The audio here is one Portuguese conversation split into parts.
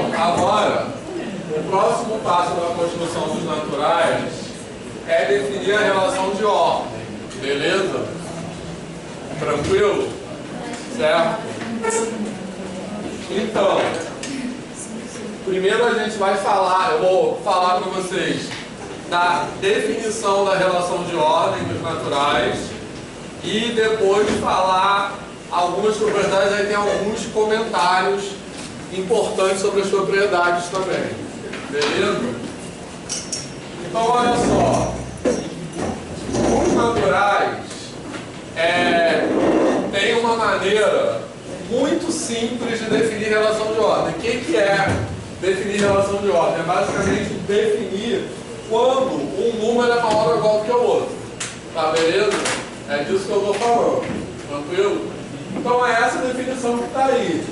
Então, agora, o próximo passo da construção dos naturais é definir a relação de ordem. Beleza? Tranquilo? Certo? Então, primeiro a gente vai falar, eu vou falar para vocês da definição da relação de ordem dos naturais e depois falar algumas propriedades, aí tem alguns comentários importantes sobre as propriedades também. Beleza? Então, olha só. Os naturais tem uma maneira muito simples de definir relação de ordem. O que é definir relação de ordem? É basicamente definir quando um número é maior ou igual que o outro. Tá, beleza? É disso que eu estou falando. Tranquilo? Então é essa definição que está aí.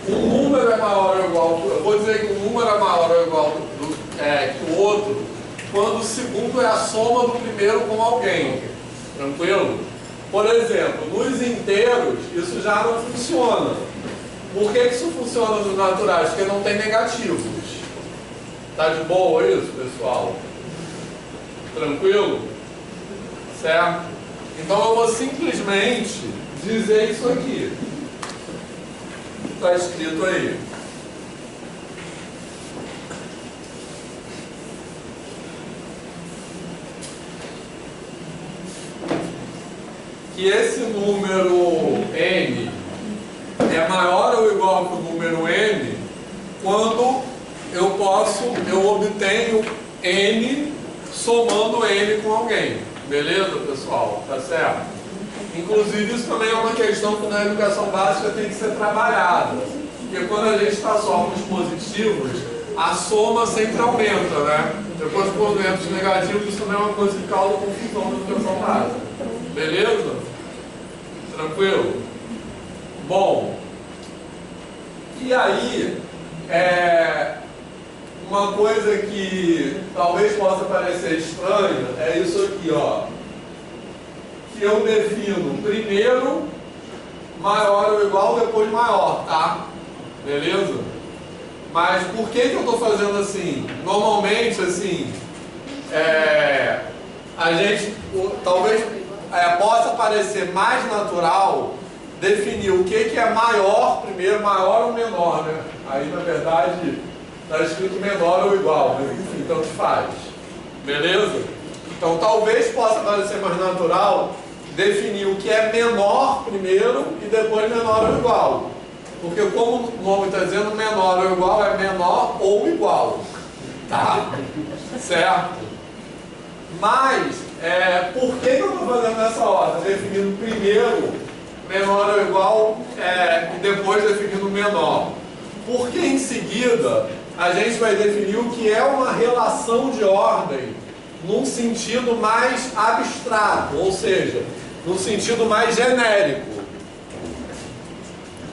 Um número é maior ou igual que... Eu vou dizer que um número é maior ou igual que o outro quando o segundo é a soma do primeiro com alguém. Tranquilo? Por exemplo, nos inteiros, isso já não funciona. Por que isso funciona nos naturais? Porque não tem negativos. Tá de boa isso, pessoal? Tranquilo? Certo? Então eu vou simplesmente dizer isso aqui. Está escrito aí. Que esse número n é maior ou igual que o número n quando eu obtenho n somando n com alguém. Beleza, pessoal? Tá certo? Inclusive, isso também é uma questão que na educação básica tem que ser trabalhada. Porque quando a gente está só com os positivos, a soma sempre aumenta, né? Depois, quando entra os negativos, isso também é uma coisa que causa confusão na educação básica. Beleza? Tranquilo? Bom, e aí, uma coisa que talvez possa parecer estranha é isso aqui, ó. Que eu defino primeiro maior ou igual, depois maior, tá? Beleza? Mas por que eu estou fazendo assim? Normalmente, assim, a gente talvez possa parecer mais natural definir o que é maior primeiro, maior ou menor, né? Aí, na verdade, está escrito menor ou igual, mas enfim, tanto faz. Beleza? Então, talvez possa parecer mais natural definir o que é menor primeiro e depois menor ou igual. Porque, como o nome está dizendo, menor ou igual é menor ou igual. Tá? Certo? Mas, por que eu estou fazendo dessa ordem? Definindo primeiro menor ou igual e depois definindo menor. Porque em seguida a gente vai definir o que é uma relação de ordem num sentido mais abstrato, ou seja, num sentido mais genérico.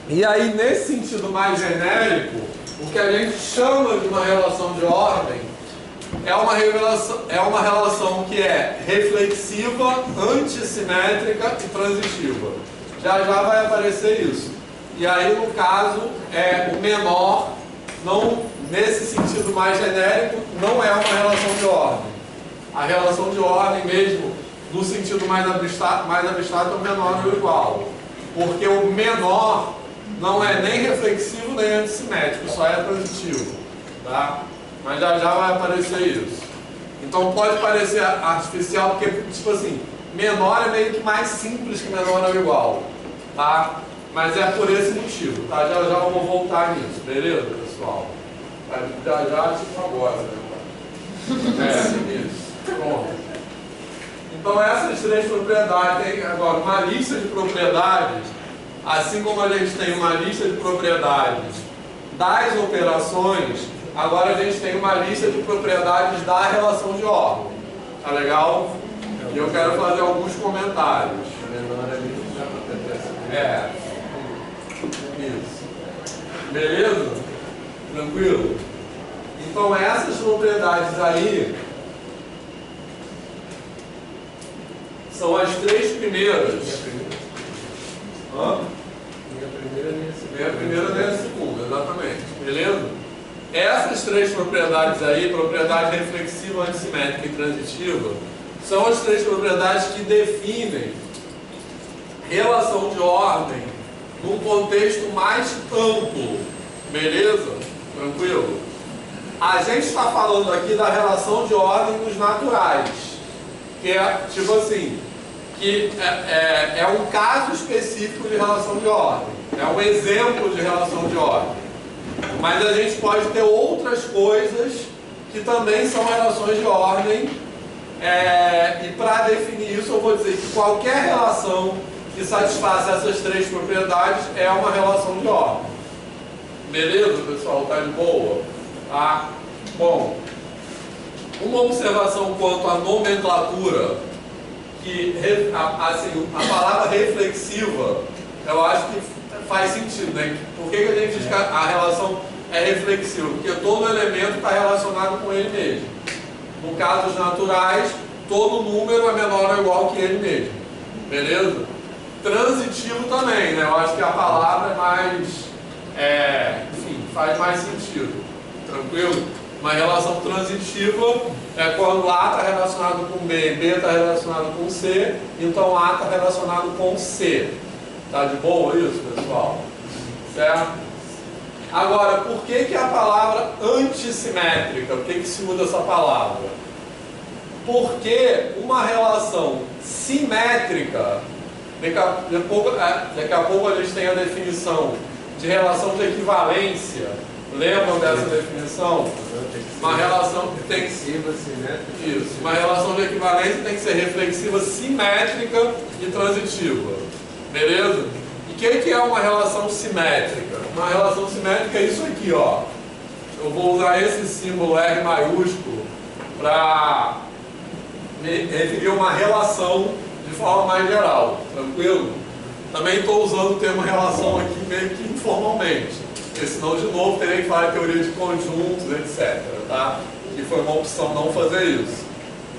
E aí, nesse sentido mais genérico, o que a gente chama de uma relação de ordem é uma relação que é reflexiva, antissimétrica e transitiva. Já vai aparecer isso. E aí, no caso, o menor, não, nesse sentido mais genérico, não é uma relação de ordem. A relação de ordem mesmo, no sentido mais abstrato é o menor ou igual. Porque o menor não é nem reflexivo nem antissimétrico, só é transitivo. Tá? Mas já vai aparecer isso. Então pode parecer artificial, porque, tipo assim, menor é meio que mais simples que menor ou igual. Tá? Mas é por esse motivo. Tá? Já eu vou voltar nisso, beleza, pessoal? Já tipo agora. Né? Isso. Pronto. Então essas três propriedades, tem agora uma lista de propriedades, assim como a gente tem uma lista de propriedades das operações, agora a gente tem uma lista de propriedades da relação de ordem. Tá legal? E eu quero fazer alguns comentários. Isso. Beleza? Tranquilo? Então essas propriedades aí são as três primeiras. Minha primeira nem a segunda. Minha primeira nem a segunda, exatamente. Beleza? Essas três propriedades aí, propriedade reflexiva, antissimétrica e transitiva, são as três propriedades que definem relação de ordem num contexto mais amplo. Beleza? Tranquilo? A gente está falando aqui da relação de ordem nos naturais, que é tipo assim, que é um caso específico de relação de ordem, é um exemplo de relação de ordem. Mas a gente pode ter outras coisas que também são relações de ordem, e para definir isso eu vou dizer que qualquer relação que satisfaça essas três propriedades é uma relação de ordem. Beleza, pessoal? Tá de boa? Tá? Bom, uma observação quanto à nomenclatura, que assim, a palavra reflexiva, eu acho que faz sentido, né? Por que a gente diz que a relação é reflexiva? Porque todo elemento está relacionado com ele mesmo. No caso dos naturais, todo número é menor ou igual que ele mesmo. Beleza? Transitivo também, né? Eu acho que a palavra é mais... enfim, faz mais sentido. Tranquilo? Uma relação transitiva é quando A está relacionado com B, B está relacionado com C, então A está relacionado com C. Tá de boa isso, pessoal? Certo? Agora, por que a palavra antissimétrica? Por que se usa essa palavra? Porque uma relação simétrica, daqui a pouco a gente tem a definição de relação de equivalência. Lembram dessa definição? Uma relação que tem que ser isso. Uma relação de equivalência tem que ser reflexiva, simétrica e transitiva. Beleza? E o que é uma relação simétrica? Uma relação simétrica é isso aqui, ó. Eu vou usar esse símbolo R maiúsculo para me referir a uma relação de forma mais geral. Tranquilo? Também estou usando o termo relação aqui meio que informalmente. Porque senão, de novo, teria que falar teoria de conjuntos, etc. Tá? E foi uma opção não fazer isso.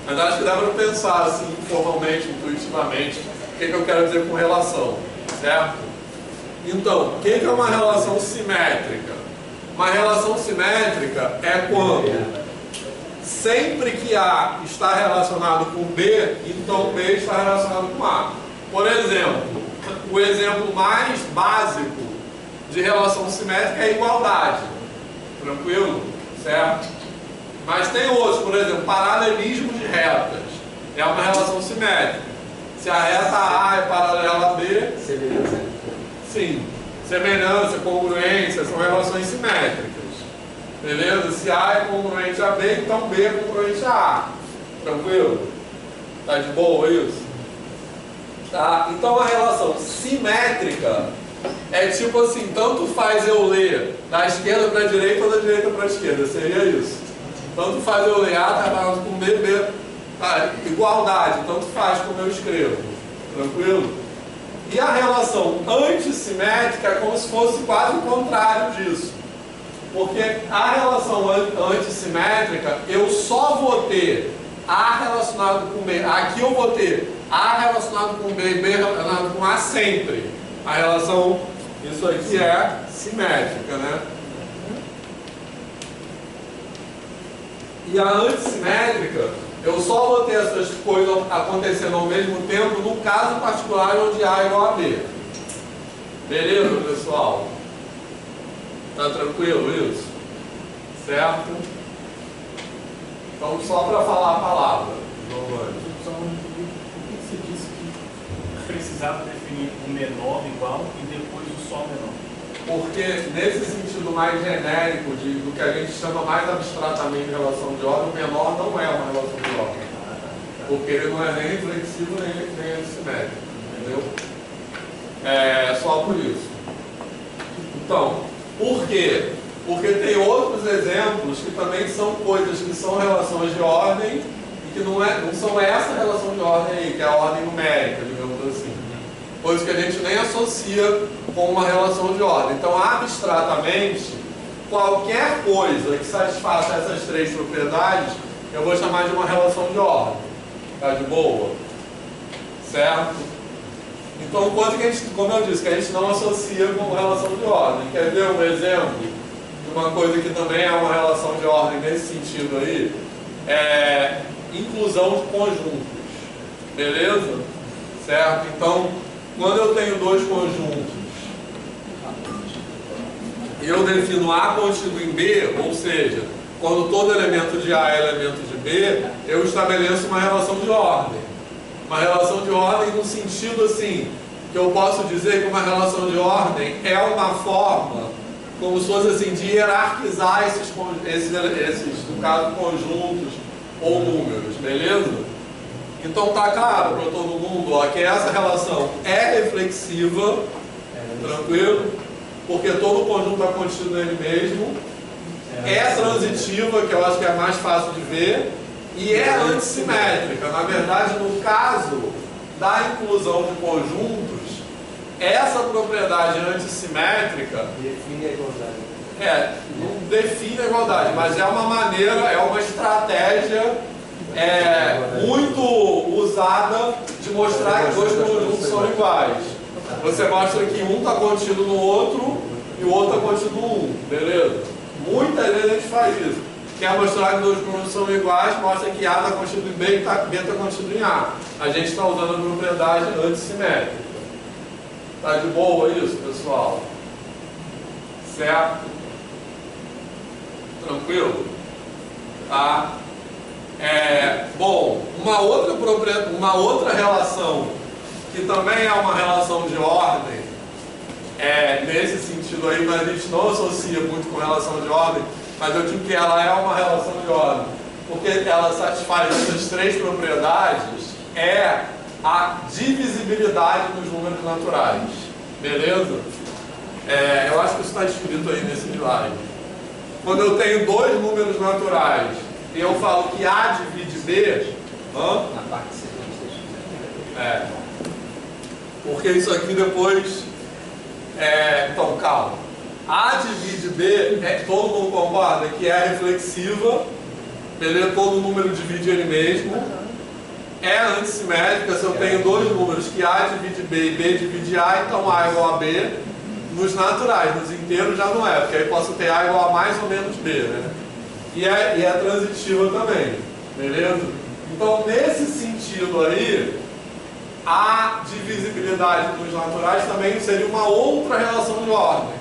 Mas acho que dá para pensar assim, informalmente, intuitivamente, o que eu quero dizer com relação. Certo? Então, o que é uma relação simétrica? Uma relação simétrica é quando sempre que A está relacionado com B, então B está relacionado com A. Por exemplo, o exemplo mais básico de relação simétrica é a igualdade. Tranquilo? Certo? Mas tem outros, por exemplo, paralelismo de retas. É uma relação simétrica. Se a reta A é paralela a B... Semelhança. Sim. Semelhança, congruência, são relações simétricas. Beleza? Se A é congruente a B, então B é congruente a A. Tranquilo? Tá de boa isso? Tá? Então a relação simétrica é tipo assim, tanto faz eu ler da esquerda para a direita ou da direita para a esquerda, seria isso. Tanto faz eu ler A trabalhando com B, B, tá? Igualdade, tanto faz como eu escrevo. Tranquilo? E a relação antissimétrica é como se fosse quase o contrário disso. Porque a relação antissimétrica, eu só vou ter A relacionado com B. Aqui eu vou ter A relacionado com B e B relacionado com A sempre. A relação, isso aqui é simétrica, né? E a antissimétrica, eu só vou ter essas coisas acontecendo ao mesmo tempo no caso particular onde A é igual a B. Beleza, pessoal? Tá tranquilo isso? Certo? Então, só para falar a palavra. Só por que você disse que precisava definir o menor igual e depois o só menor? Porque, nesse sentido mais genérico, do que a gente chama mais abstratamente de relação de ordem, o menor não é uma relação de ordem. Porque ele não é nem reflexivo nem antissimétrico. Entendeu? É só por isso. Então, por quê? Porque tem outros exemplos que também são coisas que são relações de ordem e que não são essa relação de ordem aí, que é a ordem numérica, digamos assim. Coisas que a gente nem associa com uma relação de ordem. Então, abstratamente, qualquer coisa que satisfaça essas três propriedades, eu vou chamar de uma relação de ordem. Tá de boa? Certo? Então, coisa que a gente, como eu disse, que a gente não associa com relação de ordem. Quer ver um exemplo uma coisa que também é uma relação de ordem nesse sentido aí, é inclusão de conjuntos. Beleza? Certo? Então, quando eu tenho dois conjuntos e eu defino A contido em B, ou seja, quando todo elemento de A é elemento de B, eu estabeleço uma relação de ordem. Uma relação de ordem no sentido assim, que eu posso dizer que uma relação de ordem é uma forma, como se fosse assim, de hierarquizar esses no caso, conjuntos ou números, beleza? Então tá claro para todo mundo, ó, que essa relação é reflexiva, tranquilo? Porque todo conjunto está contido nele mesmo, é transitiva, que eu acho que é mais fácil de ver, e é antissimétrica. Na verdade, no caso da inclusão de conjuntos, essa propriedade antissimétrica define a igualdade. Não define a igualdade, mas é uma maneira, é uma estratégia muito usada de mostrar que dois conjuntos são iguais. Você mostra que um está contido no outro e o outro está contido no um, beleza? Muitas vezes a gente faz isso. Quer mostrar que dois conjuntos são iguais, mostra que A está contido em B e B está contido em A. A gente está usando a propriedade antissimétrica. Tá de boa isso, pessoal? Certo? Tranquilo? Tá? Bom, uma outra relação que também é uma relação de ordem, nesse sentido aí, mas a gente não associa muito com relação de ordem, mas eu digo que ela é uma relação de ordem, porque ela satisfaz essas três propriedades, é a divisibilidade dos números naturais. Beleza? Eu acho que isso está escrito aí nesse slide. Quando eu tenho dois números naturais e eu falo que A divide B, Na parte de seguinte. porque isso aqui depois. Então, calma. A divide B, todo mundo concorda que é reflexiva, beleza? Todo número divide ele mesmo. É antissimétrica, se eu tenho dois números que A divide B e B divide A, então A é igual a B. Nos naturais, nos inteiros já não é, porque aí posso ter A igual a mais ou menos B, né? E é transitiva também, beleza? Então, nesse sentido aí, a divisibilidade dos naturais também seria uma outra relação de ordem.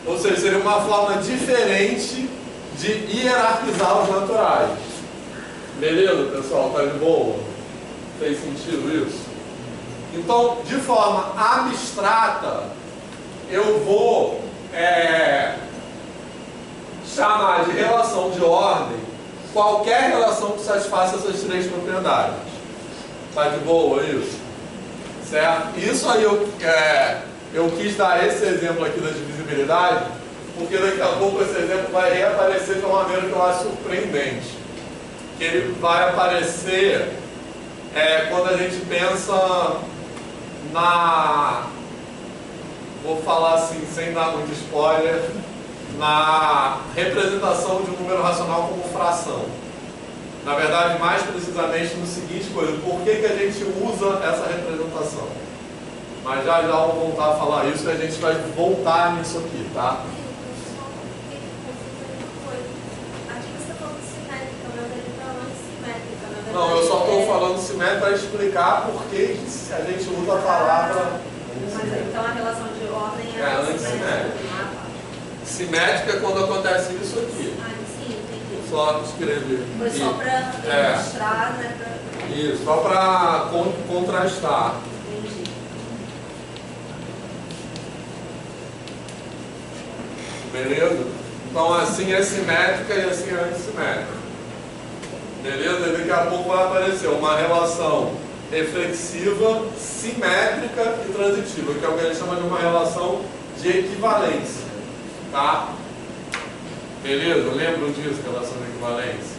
Ou seja, seria uma forma diferente de hierarquizar os naturais. Beleza, pessoal? Tá de boa? Fez sentido isso? Então, de forma abstrata, eu vou chamar de relação de ordem qualquer relação que satisfaça essas três propriedades. Tá de boa isso? Certo? Isso aí eu quis dar esse exemplo aqui da divisibilidade, porque daqui a pouco esse exemplo vai reaparecer de uma maneira que eu acho surpreendente. Que ele vai aparecer quando a gente pensa vou falar assim, sem dar muito spoiler, na representação de um número racional como fração. Na verdade, mais precisamente no seguinte coisa, por que a gente usa essa representação? Mas já vamos voltar a falar isso e a gente vai voltar nisso aqui, tá? Não, eu só estou falando simétrica para explicar por que a gente usa a palavra. Mas então a relação de ordem é antissimétrica. Simétrica é quando acontece isso aqui. Sim, entendi. Só escrever. Foi só para ilustrar, né? Isso, só para contrastar. Entendi. Beleza? Então assim é simétrica e assim é antissimétrica. Beleza? E daqui a pouco vai aparecer uma relação reflexiva, simétrica e transitiva, que é o que a gente chama de uma relação de equivalência. Tá? Beleza? Lembram disso, relação de equivalência?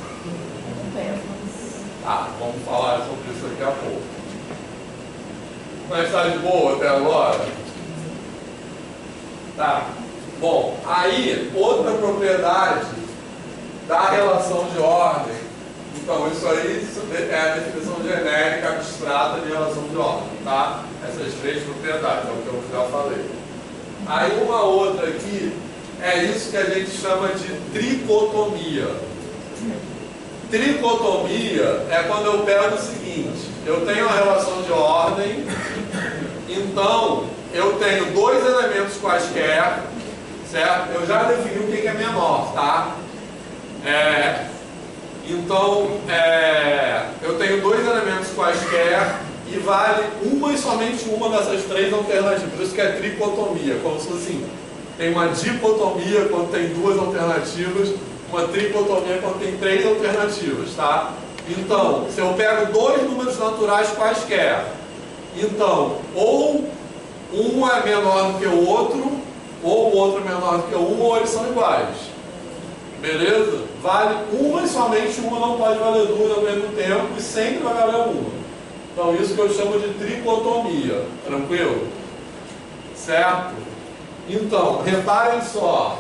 Tá, vamos falar sobre isso daqui a pouco. Mas está de boa até agora? Tá. Bom, aí, outra propriedade da relação de ordem. Então, isso aí é a definição genérica abstrata de relação de ordem, tá? Essas três propriedades, é o que eu já falei. Aí, uma outra aqui, é isso que a gente chama de tricotomia. Tricotomia é quando eu pego o seguinte: eu tenho uma relação de ordem, então eu tenho dois elementos quaisquer, certo? Eu já defini o que é menor, tá? Então, eu tenho dois elementos quaisquer e vale uma e somente uma dessas três alternativas. Por isso que é tricotomia, como se fosse assim. Tem uma dicotomia quando tem duas alternativas, uma tricotomia quando tem três alternativas, tá? Então, se eu pego dois números naturais quaisquer, então, ou um é menor do que o outro, ou o outro é menor do que um, ou eles são iguais. Beleza? Vale uma e somente uma, não pode valer duas ao mesmo tempo, e sempre vai valer uma. Então, isso que eu chamo de tricotomia. Tranquilo? Certo? Então, reparem só.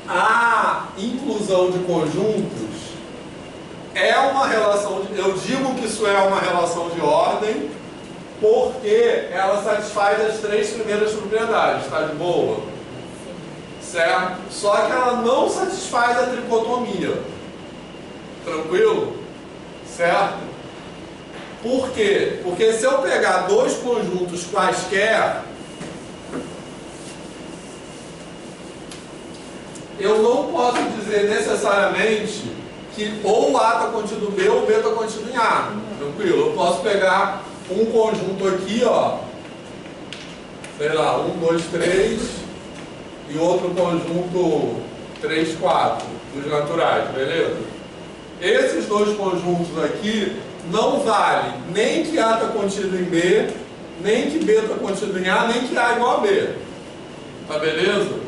A inclusão de conjuntos é uma relação de... Eu digo que isso é uma relação de ordem porque ela satisfaz as três primeiras propriedades. Está de boa? Certo? Só que ela não satisfaz a tricotomia. Tranquilo? Certo? Por quê? Porque se eu pegar dois conjuntos quaisquer, eu não posso dizer necessariamente que ou A está contido em B ou B está contido em A. Tranquilo? Eu posso pegar um conjunto aqui, ó, sei lá, 1, 2, 3, e outro conjunto 3, 4, dos naturais, beleza? Esses dois conjuntos aqui não vale nem que A está contido em B, nem que B está contido em A, nem que A é igual a B. Tá beleza?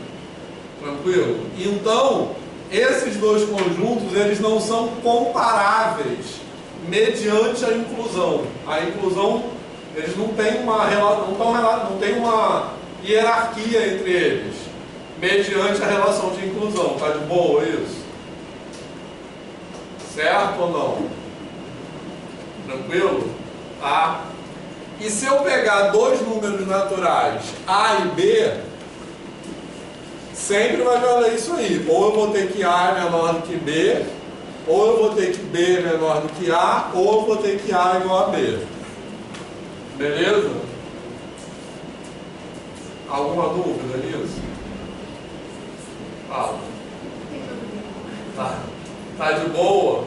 Tranquilo? Então, esses dois conjuntos, eles não são comparáveis mediante a inclusão. A inclusão, eles não têm não tem uma hierarquia entre eles, mediante a relação de inclusão. Tá de boa isso? Certo ou não? Tranquilo? Tá? E se eu pegar dois números naturais, A e B, sempre vai valer isso aí. Ou eu vou ter que A é menor do que B, ou eu vou ter que B é menor do que A, ou eu vou ter que A é igual a B. Beleza? Alguma dúvida nisso? Fala. Tá de boa?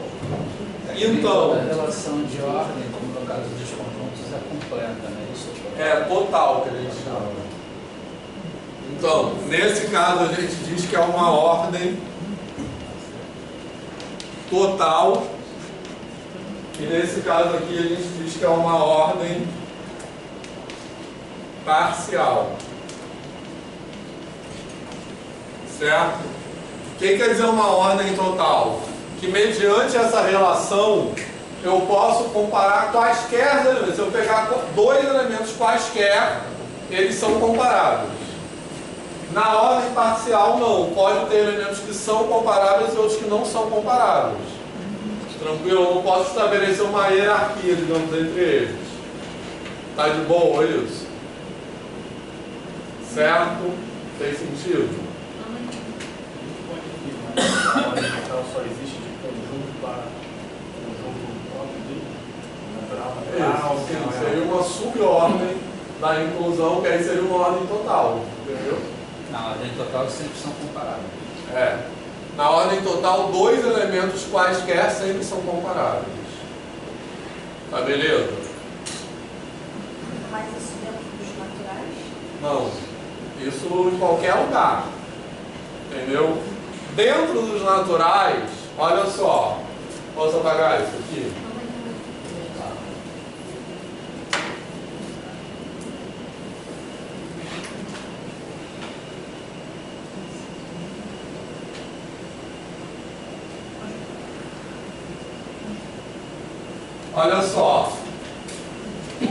Então, a relação de ordem, como no caso dos conjuntos, é completa, né? Isso é total que a gente chama. Então, nesse caso a gente diz que é uma ordem total, e nesse caso aqui a gente diz que é uma ordem parcial. Certo? O que quer dizer uma ordem total? Que mediante essa relação eu posso comparar quaisquer elementos. Se eu pegar dois elementos quaisquer, eles são comparáveis. Na ordem parcial não, pode ter elementos que são comparáveis e outros que não são comparáveis. Tranquilo? Eu não posso estabelecer uma hierarquia, digamos, entre eles. Tá de boa isso? Certo? Fez sentido? A ordem total só existe de conjunto para conjunto natural. Sim, seria uma subordem da inclusão, que aí seria uma ordem total. Entendeu? Na ordem total sempre são comparáveis. É. Na ordem total, dois elementos quaisquer sempre são comparáveis. Tá beleza? Mas isso dentro dos naturais? Não. Isso em qualquer lugar. Entendeu? Dentro dos naturais, olha só. Posso apagar isso aqui? Olha só,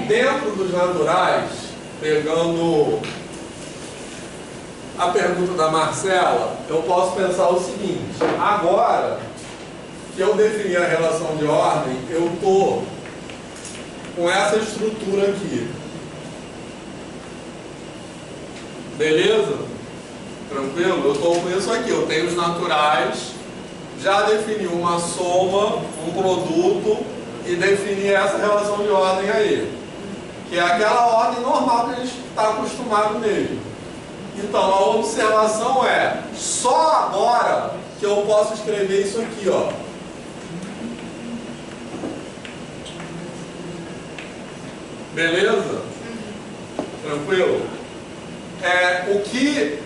dentro dos naturais, pegando a pergunta da Marcela, eu posso pensar o seguinte: agora que eu defini a relação de ordem, eu estou com essa estrutura aqui. Beleza? Tranquilo? Eu estou com isso aqui, eu tenho os naturais, já defini uma soma, um produto e defini essa relação de ordem aí, que é aquela ordem normal que a gente está acostumado mesmo. Então, a observação é, só agora que eu posso escrever isso aqui, ó. Beleza? Tranquilo? O que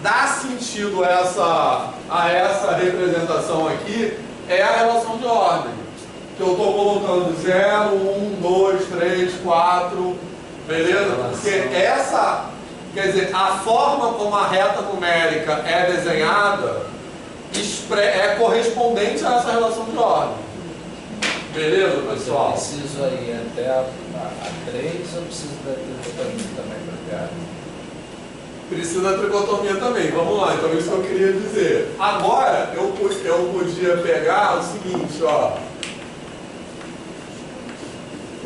dá sentido a essa representação aqui é a relação de ordem. Que eu estou colocando 0, 1, 2, 3, 4, beleza? Porque essa, quer dizer, a forma como a reta numérica é desenhada é correspondente a essa relação de ordem. Beleza, pessoal? Eu preciso aí até a 3 ou preciso da tricotomia também para criar? Precisa da tricotomia também, vamos lá, então isso que eu queria dizer. Agora, eu podia pegar o seguinte, ó.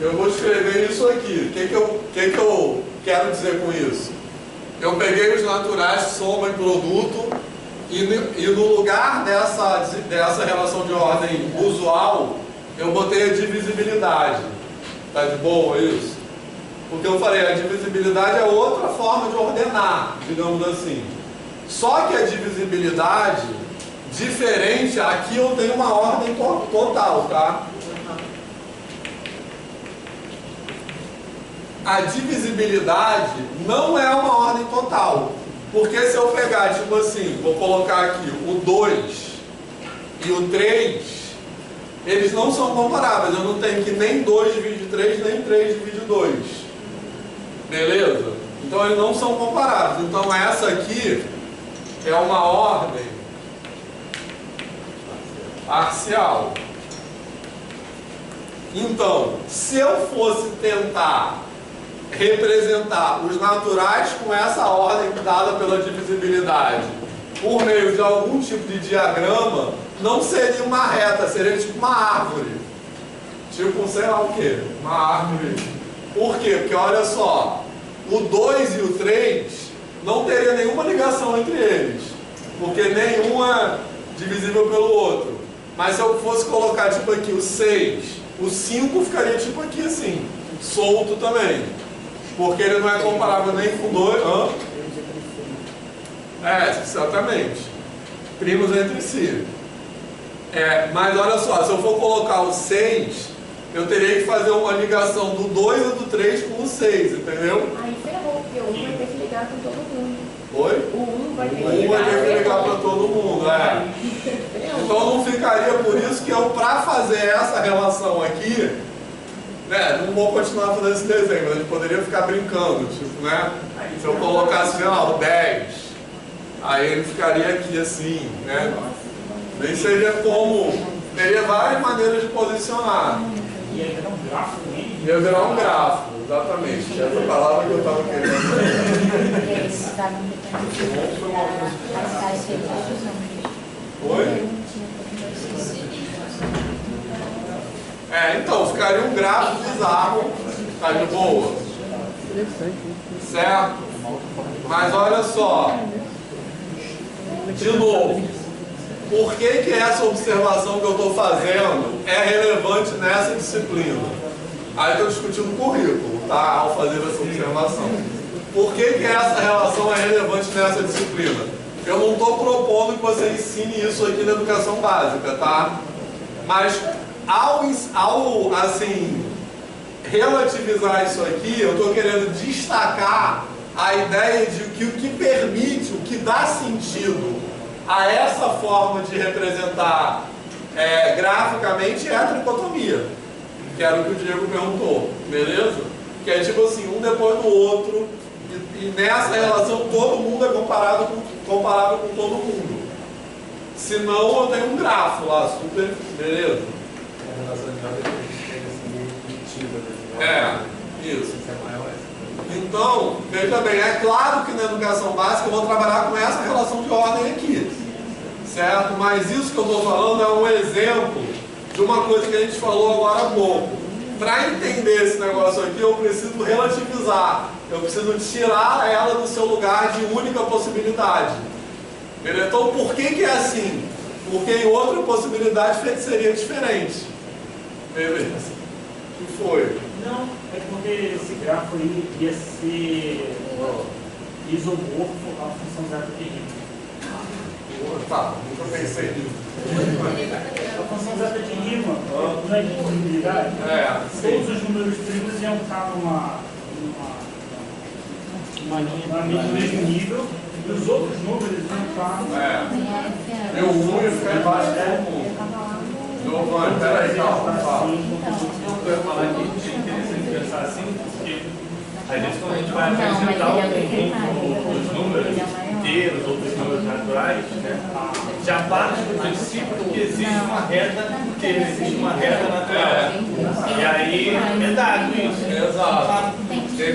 Eu vou escrever isso aqui. O que eu quero dizer com isso? Eu peguei os naturais, soma e produto, e no lugar dessa relação de ordem usual, eu botei a divisibilidade. Tá de boa isso? Porque eu falei, a divisibilidade é outra forma de ordenar, digamos assim. Só que a divisibilidade, diferente, aqui eu tenho uma ordem total, tá? A divisibilidade não é uma ordem total. Porque se eu pegar, tipo assim, vou colocar aqui o 2 e o 3, eles não são comparáveis. Eu não tenho que nem 2 divide 3, nem 3 divide 2. Beleza? Então eles não são comparáveis. Então essa aqui é uma ordem parcial. Então, se eu fosse tentar representar os naturais com essa ordem dada pela divisibilidade por meio de algum tipo de diagrama, não seria uma reta, seria tipo uma árvore. Tipo, sei lá o que, uma árvore. Por quê? Porque olha só, o 2 e o 3 não teria nenhuma ligação entre eles, porque nenhum é divisível pelo outro. Mas se eu fosse colocar tipo aqui o 6, o 5 ficaria tipo aqui assim, solto também. Porque ele não é comparável nem com 2. Exatamente. Primos entre si. Mas olha só, se eu for colocar o 6, eu teria que fazer uma ligação do 2 e do 3 com o 6, entendeu? Aí ferrou, porque o 1 vai ter que ligar com todo mundo. Oi? O 1 vai ter que O 1 vai ter que ligar para todo mundo, Então não ficaria, por isso que eu, para fazer essa relação aqui, não vou continuar fazendo esse desenho, mas a gente poderia ficar brincando, tipo, né? Se eu colocasse, sei lá, o 10, aí ele ficaria aqui assim, né? Nem seria como, teria várias maneiras de posicionar. Ia virar um grafo nele? Ia virar um grafo, exatamente. Essa palavra que eu estava querendo. Esse dado as tais recursos não. Oi? Então, ficaria um gráfico bizarro, tá de boa? Certo? Mas olha só, de novo, por que essa observação que eu estou fazendo é relevante nessa disciplina? Aí eu discuti no currículo, tá? Ao fazer essa observação. Por que essa relação é relevante nessa disciplina? Eu não estou propondo que você ensine isso aqui na educação básica, tá? Mas ao assim, relativizar isso aqui, eu estou querendo destacar a ideia de que o que permite, o que dá sentido a essa forma de representar graficamente é a tricotomia, que era o que o Diego perguntou, beleza? Que é tipo assim, um depois do outro, e nessa relação todo mundo é comparável com todo mundo. Senão eu tenho um grafo lá, super, beleza? Isso. Então, veja bem, é claro que na educação básica eu vou trabalhar com essa relação de ordem aqui, certo? Mas isso que eu estou falando é um exemplo de uma coisa que a gente falou agora há pouco. Para entender esse negócio aqui, eu preciso relativizar, eu preciso tirar ela do seu lugar de única possibilidade. Beleza? Então, por que é assim? Porque em outra possibilidade seria diferente. Beleza? O que foi? Não, é porque esse grafo aí ia ser isomorfo à função zeta de Riemann. Tá, nunca pensei nisso. A função zeta de Riemann, não é de possibilidade? Todos os números primos iam estar numa linha do mesmo nível, e os outros números iam estar Meu 1 ia ficar embaixo do 1. Giovanni, peraí, calma, fala. Eu ia falar que é interessante pensar assim, porque às vezes quando a gente vai acrescentar os números inteiros, outros números naturais, né, já parte do princípio que existe uma reta inteira, existe uma reta natural. E aí é dado isso. Exato.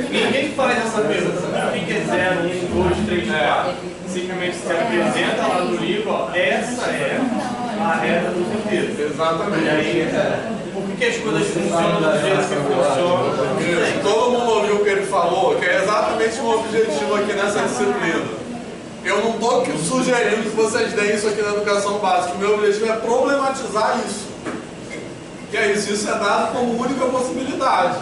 Ninguém faz essa pergunta, o que é 0, 1, 2, 3, 4? Simplesmente se apresenta lá no livro, ó, essa é a reta dos inteiros. Exatamente. E aí, por que as coisas funcionam do jeito que funcionam? Isso. Todo mundo ouviu o que ele falou, que é exatamente o objetivo aqui nessa disciplina. Eu não estou sugerindo que vocês deem isso aqui na educação básica. O meu objetivo é problematizar isso. Que é isso? Isso é dado como única possibilidade.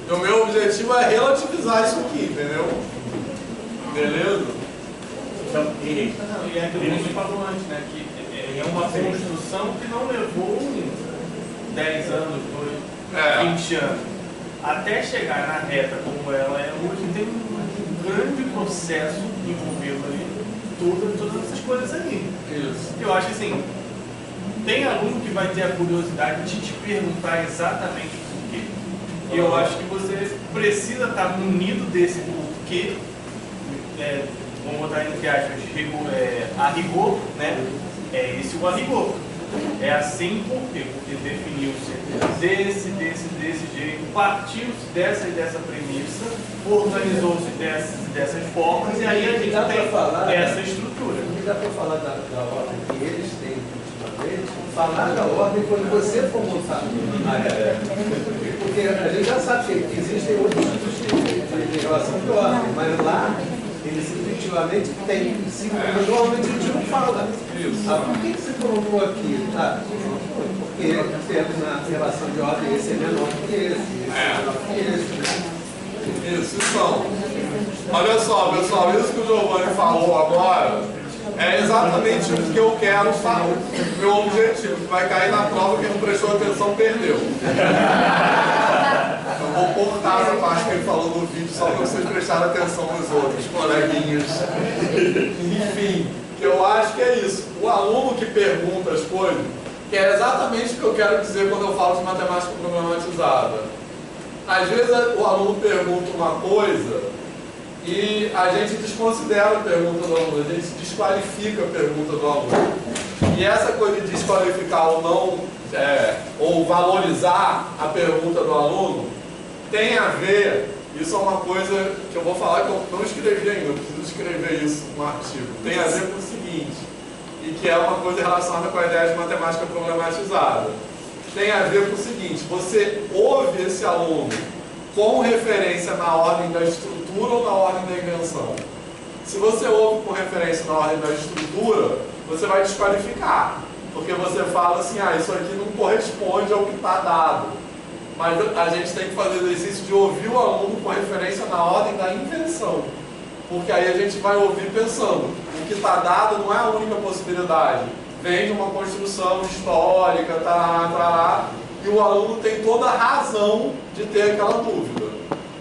E o meu objetivo é relativizar isso aqui, entendeu? Beleza? Então, e aquilo que a gente falou antes, né? Que é uma construção que não levou 10 anos, 20 anos. Até chegar na reta como ela é hoje, tem um grande processo envolvido ali, todas essas coisas ali. Isso. Eu acho que assim, tem aluno que vai ter a curiosidade de te perguntar exatamente o porquê. E eu acho que você precisa estar munido desse porquê, vamos botar entre aspas, a rigor, né? É esse o a rigor. É assim por quê? Porque definiu-se desse jeito, partiu-se dessa e dessa premissa, organizou-se dessas formas, e aí a gente tem essa estrutura. O que dá para falar da ordem que eles têm ultimamente, falar da ordem quando você for montar a regra. Porque a gente já sabe que existem outros tipos de relação de ordem, mas lá eles efetivamente têm princípio, mas normalmente a gente não fala. Por que você colocou aqui? Porque temos na relação de ordem esse é menor que esse é menor que esse. Isso, então. Olha só, pessoal, isso que o Giovanni falou agora é exatamente o que eu quero falar. Meu objetivo, que vai cair na prova, quem não prestou atenção perdeu. Eu vou cortar essa parte que ele falou no vídeo só para vocês prestarem atenção nos outros coleguinhas. Enfim, eu acho que é isso. O aluno que pergunta as coisas, que é exatamente o que eu quero dizer quando eu falo de matemática problematizada. Às vezes o aluno pergunta uma coisa e a gente desconsidera a pergunta do aluno, a gente desqualifica a pergunta do aluno. E essa coisa de desqualificar ou não, ou valorizar a pergunta do aluno, tem a ver, isso é uma coisa que eu vou falar que eu não escrevi ainda, eu preciso escrever isso no artigo. Tem a ver com o seguinte, e que é uma coisa relacionada com a ideia de matemática problematizada. Tem a ver com o seguinte, você ouve esse aluno com referência na ordem da estrutura ou na ordem da invenção. Se você ouve com referência na ordem da estrutura, você vai desqualificar, porque você fala assim, isso aqui não corresponde ao que está dado. Mas a gente tem que fazer o exercício de ouvir o aluno com referência na ordem da invenção, porque aí a gente vai ouvir pensando, o que está dado não é a única possibilidade, vem de uma construção histórica, e o aluno tem toda a razão de ter aquela dúvida,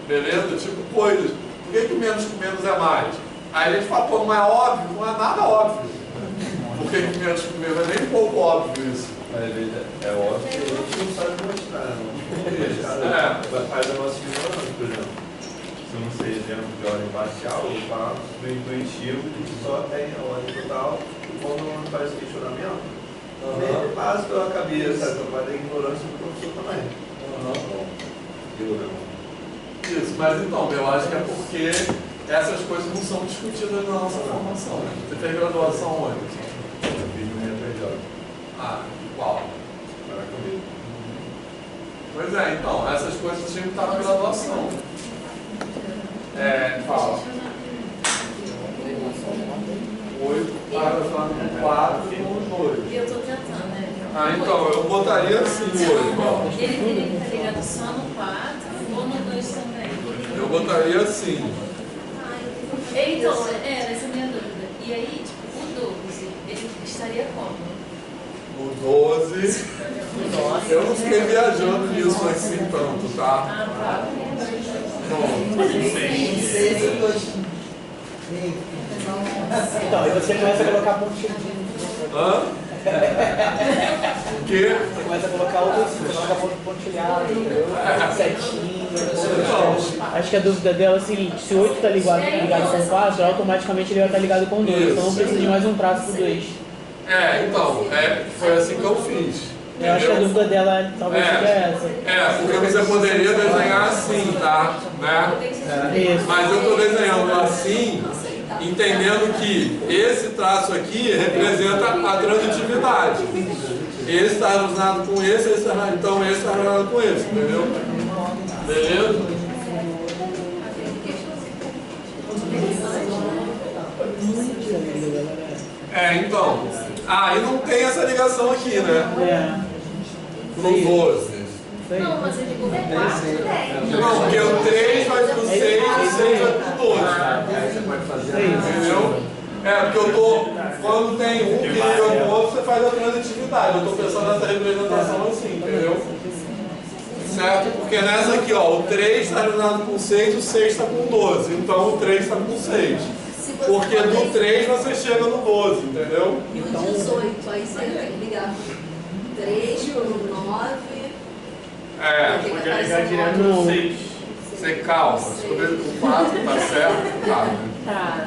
beleza? Tipo coisas, por que menos com menos é mais? Aí a gente fala, pô, não é óbvio? Não é nada óbvio. Por que menos com menos é nem um pouco óbvio isso. Mas é óbvio que a gente não sabe mostrar, não. Faz a nossa ignorância, por exemplo. Se eu não sei exemplo de ordem parcial, eu faço do intuitivo de que só tem a ordem total e quando não faz questionamento, ele passa pela cabeça, vai da ignorância do professor também. Isso, mas então, eu acho que é porque essas coisas não são discutidas na nossa formação. Você fez graduação onde? Eu fiz no RPJ. Qual? Pois é, então, essas coisas tinham que estar na graduação. Fala. 8 para falando com 4 e com 2. Eu tô tentando, né? Ah, então, eu botaria assim hoje, ó. Ele teria que estar ligado só no 4 ou no 2 também? Eu botaria assim. Então, essa é a minha dúvida. E aí, tipo, o 12, ele estaria como? O 12. Eu não fiquei viajando nisso assim tanto, tá? Ah, tá. Então, aí você começa a colocar pontinho. Hã? O quê? Você começa a colocar outros, você coloca pontilhado, entendeu? Setinho. Acho que a dúvida dela é a seguinte: se o 8 está ligado com 4, automaticamente ele vai estar ligado com 2. Então não precisa de mais um traço pro 2. Então, foi assim que eu fiz. Eu acho que a dúvida dela talvez seja essa. Porque você poderia desenhar assim, tá? Né? Isso. Mas eu estou desenhando assim, entendendo que esse traço aqui representa a transitividade. Esse está relacionado com esse está relacionado, então esse está relacionado com esse, entendeu? Beleza? Então. E não tem essa ligação aqui, né? Pro 12. Não, mas ele ligou com 4. Não, porque o 3 vai pro 6 e o 6 vai pro 12. Aí você pode fazer Entendeu? Porque eu tô. Quando tem um que liga com o outro, você faz a transitividade. Eu tô pensando nessa representação assim, entendeu? Certo? Porque nessa aqui, ó, o 3 está relacionado com 6 e o 6 está com 12. Então o 3 está com 6. Porque do 3 você chega no 12, entendeu? E o 18, aí você tem que ligar com 3, com 9. Podia ligar direto no 6. Você calma, o 4 tá certo? Tá.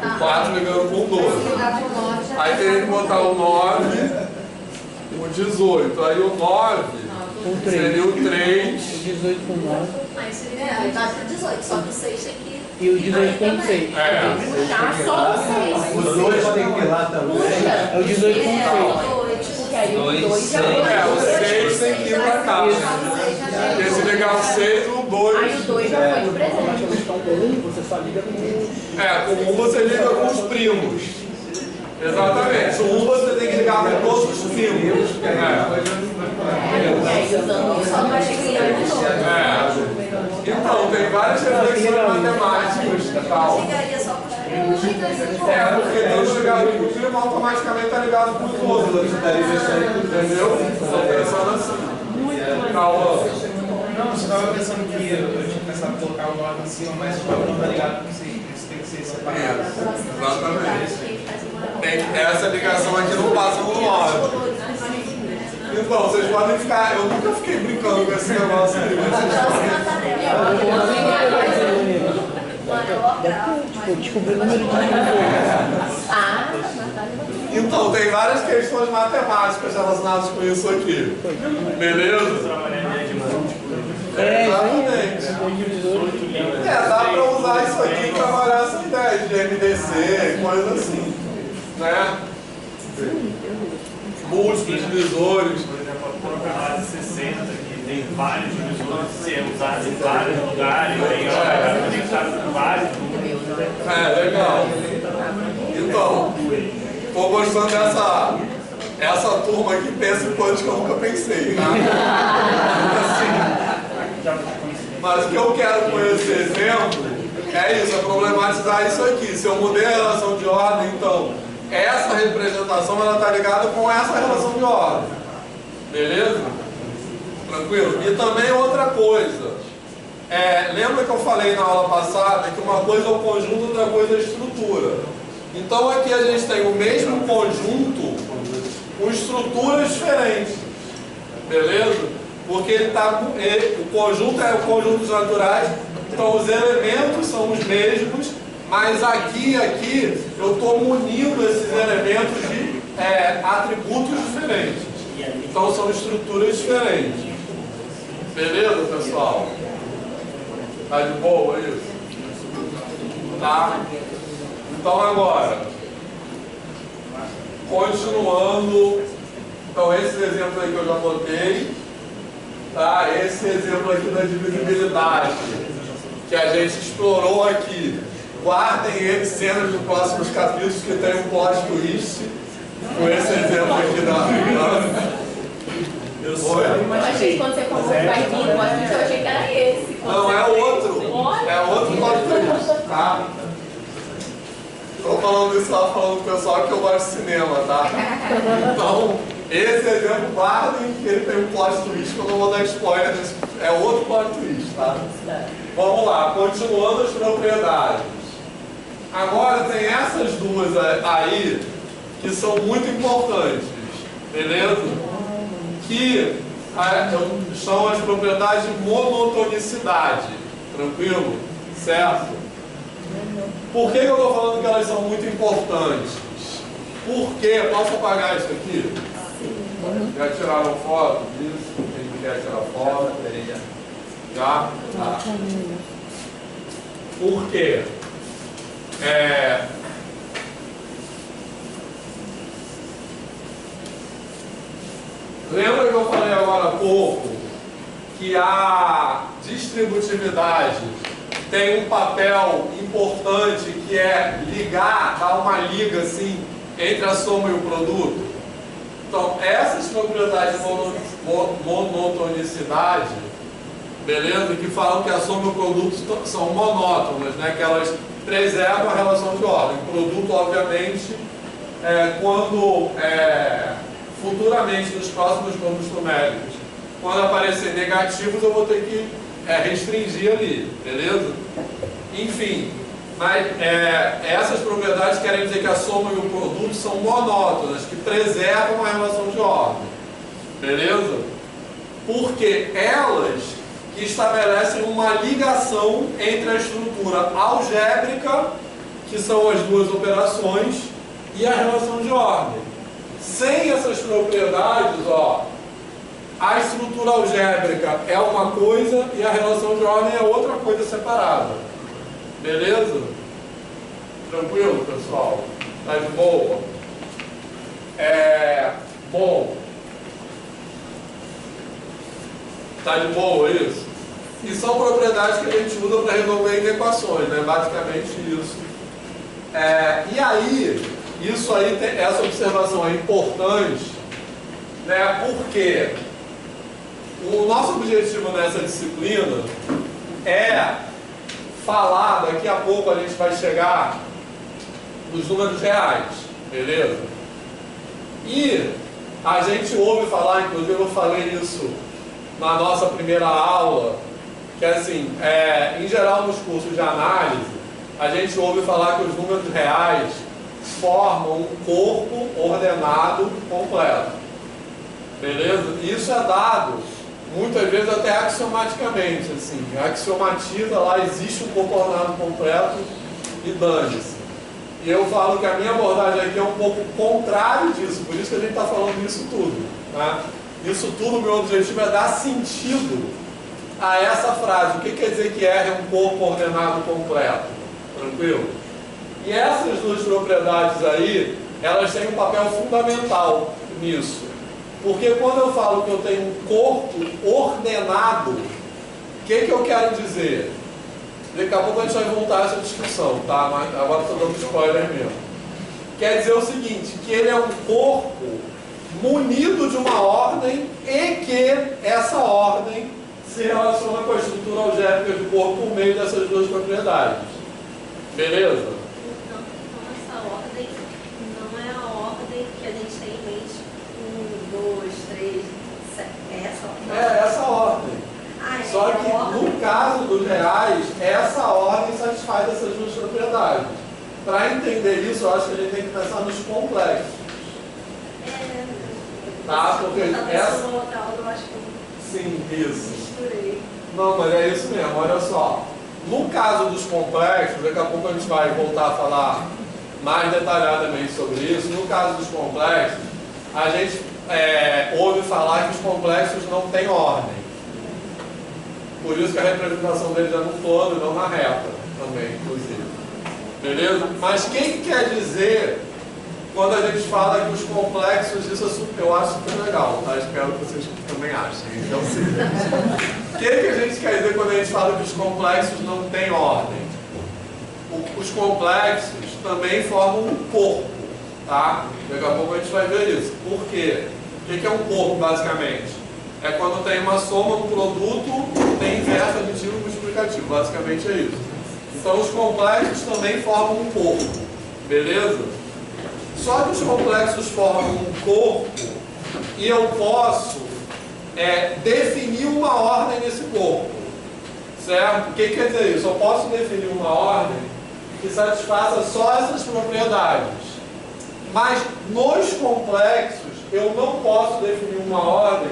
O 4 ligando com o 12. Aí teria que botar o 9, o 18. Aí o 9 seria o 3. O 18 com 9. Aí tá com 18, só que o 6 tem que. E o 18 com 6. Puxar só o 6. Os dois tem que ir lá também. É o 18 com 6. Porque aí o 2 já O 6 tem que ir pra cá. Porque se ligar o 6, o 2. Aí o 2 já foi de presente. Automaticamente com o 1, você só liga com o 1. Com 1 você liga com os primos. Exatamente. O 1 você tem que ligar com todos os primos. Só mais criança. Então, tem várias reflexões matemáticas e tal. Ligaria só com os primos. Porque Deus ligado com o primo automaticamente está ligado com os outros. Entendeu? Estou pensando assim. Calma. Não, você estava pensando que eu tinha pensado em colocar o 9 em cima, mas o 9 não está ligado com isso. Isso tem que ser separado. Exatamente. Essa ligação aqui não passa no 9. Então, vocês podem ficar. Eu nunca fiquei brincando com esse negócio aí. Descobri o número de Então, tem várias questões matemáticas relacionadas com isso aqui. Beleza? Exatamente. Dá para usar isso aqui e trabalhar essa ideia de MDC, coisa assim. Né? Múltiplos divisores. Por exemplo, a probabilidade 60, que tem vários divisores, ser usado em vários lugares, tem conectado com vários números. Legal. Então, estou gostando essa turma aqui pensa em coisas que eu nunca pensei, tá? Mas o que eu quero com esse exemplo é isso, é problematizar isso aqui. Se eu mudei a relação de ordem, então essa representação ela está ligada com essa relação de ordem. Beleza? Tranquilo? E também outra coisa. Lembra que eu falei na aula passada que uma coisa é o conjunto, outra coisa é a estrutura. Então aqui a gente tem o mesmo conjunto com estruturas diferentes. Beleza? Porque o conjunto é o conjunto dos naturais, então os elementos são os mesmos, mas aqui eu estou munindo esses elementos de atributos diferentes. Então são estruturas diferentes. Beleza, pessoal? Tá de boa isso? Tá? Então agora, continuando, então esse exemplo aí que eu já botei, tá? Esse exemplo aqui da divisibilidade, que a gente explorou aqui. Guardem ele, cenas dos próximos capítulos que tem um plot twist. com esse exemplo aqui da... Eu sou. Oi? Eu achei que quando você falou que vai vir, eu achei que era esse. Não, é outro. É outro plot twist, tá? Tô falando isso lá, falando pro pessoal que eu gosto de cinema, tá? Então, esse exemplo, guardem que ele tem um plot twist, que eu não vou dar spoiler, é outro plot twist, tá? Vamos lá, continuando as propriedades. Agora tem essas duas aí, que são muito importantes, beleza? Que são as propriedades de monotonicidade, tranquilo? Certo? Por que eu estou falando que elas são muito importantes? Porque, posso apagar isso aqui? Já tiraram foto disso? Quem quer tirar foto? Já? Tá. Por quê? Lembra que eu falei agora há pouco que a distributividade tem um papel importante que é ligar, dar uma liga assim entre a soma e o produto? Então, essas propriedades de monotonicidade, beleza? Que falam que a soma e o produto são monótonas, né? Que elas preservam a relação de ordem. O produto, obviamente, quando futuramente, nos próximos campos numéricos, quando aparecer negativos, eu vou ter que restringir ali, beleza? Enfim, mas essas propriedades querem dizer que a soma e o produto são monótonas, que preservam a relação de ordem, beleza? Porque elas que estabelecem uma ligação entre a estrutura algébrica, que são as duas operações, e a relação de ordem. Sem essas propriedades, a estrutura algébrica é uma coisa e a relação de ordem é outra coisa separada. Beleza? Tranquilo, pessoal? Tá de boa? Bom. Tá de boa isso? E são propriedades que a gente usa para resolver equações, né? Basicamente isso. E aí, isso aí, essa observação é importante, né? Porque o nosso objetivo nessa disciplina é falar, daqui a pouco a gente vai chegar nos números reais, beleza? E a gente ouve falar, inclusive eu falei isso na nossa primeira aula, que assim, em geral nos cursos de análise, a gente ouve falar que os números reais formam um corpo ordenado completo. Beleza? Isso é dado, muitas vezes até axiomaticamente, assim, axiomatiza lá, existe um corpo ordenado completo e dane-se. E eu falo que a minha abordagem aqui é um pouco contrário disso, por isso que a gente está falando disso tudo, né? Isso tudo, meu objetivo é dar sentido a essa frase. O que quer dizer que R é um corpo ordenado completo? Tranquilo? E essas duas propriedades aí, elas têm um papel fundamental nisso. Porque quando eu falo que eu tenho um corpo ordenado, o que eu quero dizer? Daqui a pouco a gente vai voltar a essa discussão, tá? Mas agora estou dando spoiler mesmo. Quer dizer o seguinte, que ele é um corpo munido de uma ordem e que essa ordem se relaciona com a estrutura algébrica do corpo por meio dessas duas propriedades. Beleza? Então essa ordem não é a ordem que a gente tem em mente. 1, 2, 3, 7. É essa ordem? É essa ordem. Só que no caso dos reais, essa ordem satisfaz essas duas propriedades. Para entender isso, eu acho que a gente tem que pensar nos complexos. Tá? Porque essa... eu acho que Sim, isso. misturei. Não, mas é isso mesmo, olha só. No caso dos complexos, daqui a pouco a gente vai voltar a falar mais detalhadamente sobre isso. No caso dos complexos, a gente ouve falar que os complexos não têm ordem. Por isso que a representação deles é no plano e não na reta também, inclusive. Beleza? Mas quem quer dizer quando a gente fala que os complexos, isso eu acho super legal, tá? Espero que vocês também achem. Então, o que a gente quer dizer quando a gente fala que os complexos não têm ordem? Os complexos também formam um corpo, tá? Daqui a pouco a gente vai ver isso. Por quê? O que é um corpo, basicamente? É quando tem uma soma no produto, tem inverso, aditivo e multiplicativo. Basicamente é isso. Então os complexos também formam um corpo. Beleza? Só que os complexos formam um corpo e eu posso definir uma ordem nesse corpo. Certo? O que quer dizer isso? Eu posso definir uma ordem que satisfaça só essas propriedades. Mas nos complexos eu não posso definir uma ordem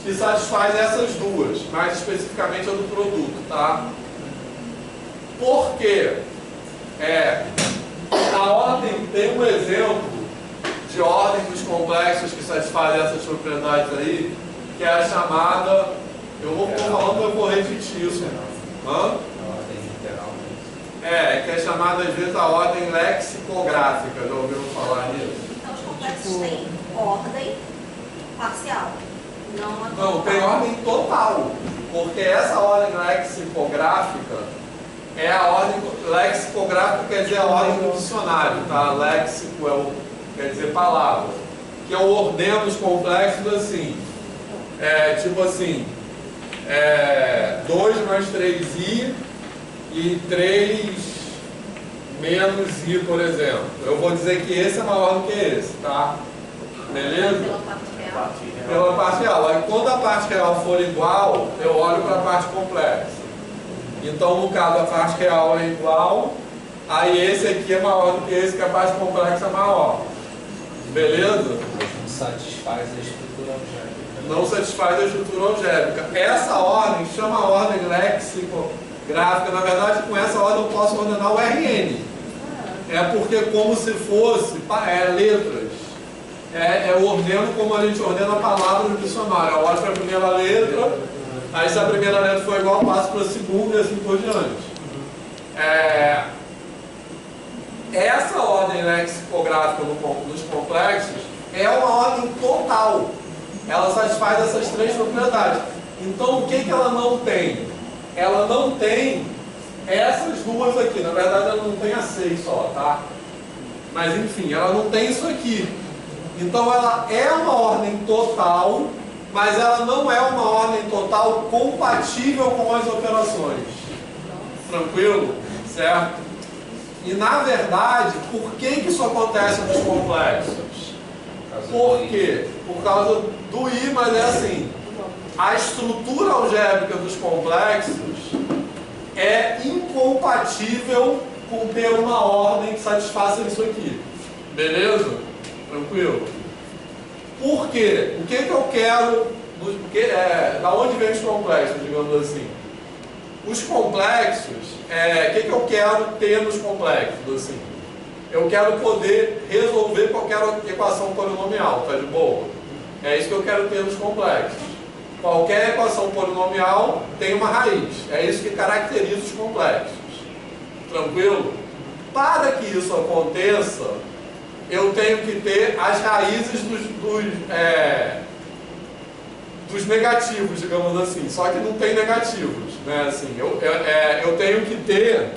que satisfaz essas duas, mais especificamente a do produto, tá? Por quê? A ordem tem um exemplo de ordem dos complexos que satisfazem essas propriedades aí, que é a chamada, eu vou falando, eu vou repetir isso. Hã? Que é chamada às vezes a ordem lexicográfica, já ouviram falar nisso? Então os complexos têm ordem parcial. Não, tem ordem total, porque essa ordem lexicográfica é a ordem lexicográfica, quer dizer a ordem do dicionário, tá? Léxico quer dizer palavra, que eu ordeno os complexos assim, tipo assim, 2 mais 3i e 3 menos i, por exemplo. Eu vou dizer que esse é maior do que esse, tá? Beleza? Pela parte real. Aí quando a parte real for igual, eu olho para a parte complexa. Então, no caso, a parte real é igual, aí esse aqui é maior do que esse, que a parte complexa é maior. Beleza? Não satisfaz a estrutura algébrica. Não satisfaz a estrutura algébrica. Essa ordem chama ordem lexicográfica. Na verdade, com essa ordem eu posso ordenar o RN. É porque como se fosse letras. Eu ordeno como a gente ordena a palavra no dicionário. Eu olho para a primeira letra, aí se a primeira letra for igual, eu passo para a segunda e assim por diante. Essa ordem lexicográfica nos complexos é uma ordem total. Ela satisfaz essas três propriedades. Então, o que ela não tem? Ela não tem essas duas aqui. Na verdade, ela não tem as 6 só, tá? Mas, enfim, ela não tem isso aqui. Então, ela é uma ordem total, mas ela não é uma ordem total compatível com as operações. Tranquilo? Certo? E, na verdade, por que isso acontece nos complexos? Por quê? Por causa do I, mas é assim. A estrutura algébrica dos complexos é incompatível com ter uma ordem que satisfaça isso aqui. Beleza? Tranquilo? Por quê? O que eu quero... da onde vem os complexos, digamos assim? Os complexos, o que eu quero ter nos complexos, assim? Eu quero poder resolver qualquer equação polinomial, tá de boa? É isso que eu quero ter nos complexos. Qualquer equação polinomial tem uma raiz. É isso que caracteriza os complexos. Tranquilo? Para que isso aconteça, eu tenho que ter as raízes dos negativos, digamos assim. Só que não tem negativos, né? Assim, eu tenho que ter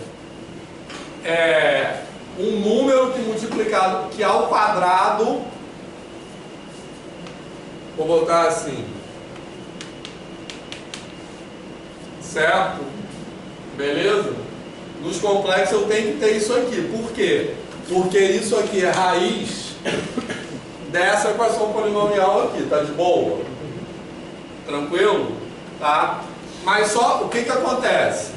um número que multiplicado, que ao quadrado, vou botar assim, certo? Beleza? Nos complexos eu tenho que ter isso aqui. Por quê? Porque isso aqui é raiz dessa equação polinomial aqui, tá de boa? Tranquilo? Tá? Mas só, o que acontece?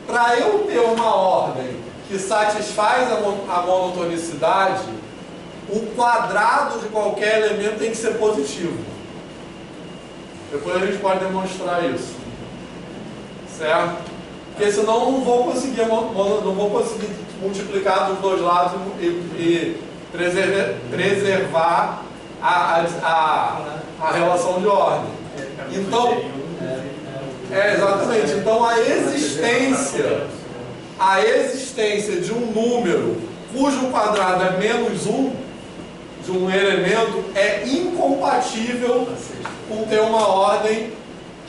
Para eu ter uma ordem que satisfaz a monotonicidade, o quadrado de qualquer elemento tem que ser positivo. Depois a gente pode demonstrar isso. Certo? Porque senão eu não vou conseguir multiplicar dos dois lados e preservar a relação de ordem. Então, exatamente. Então a existência de um número cujo quadrado é menos 1, de um elemento, é incompatível com ter uma ordem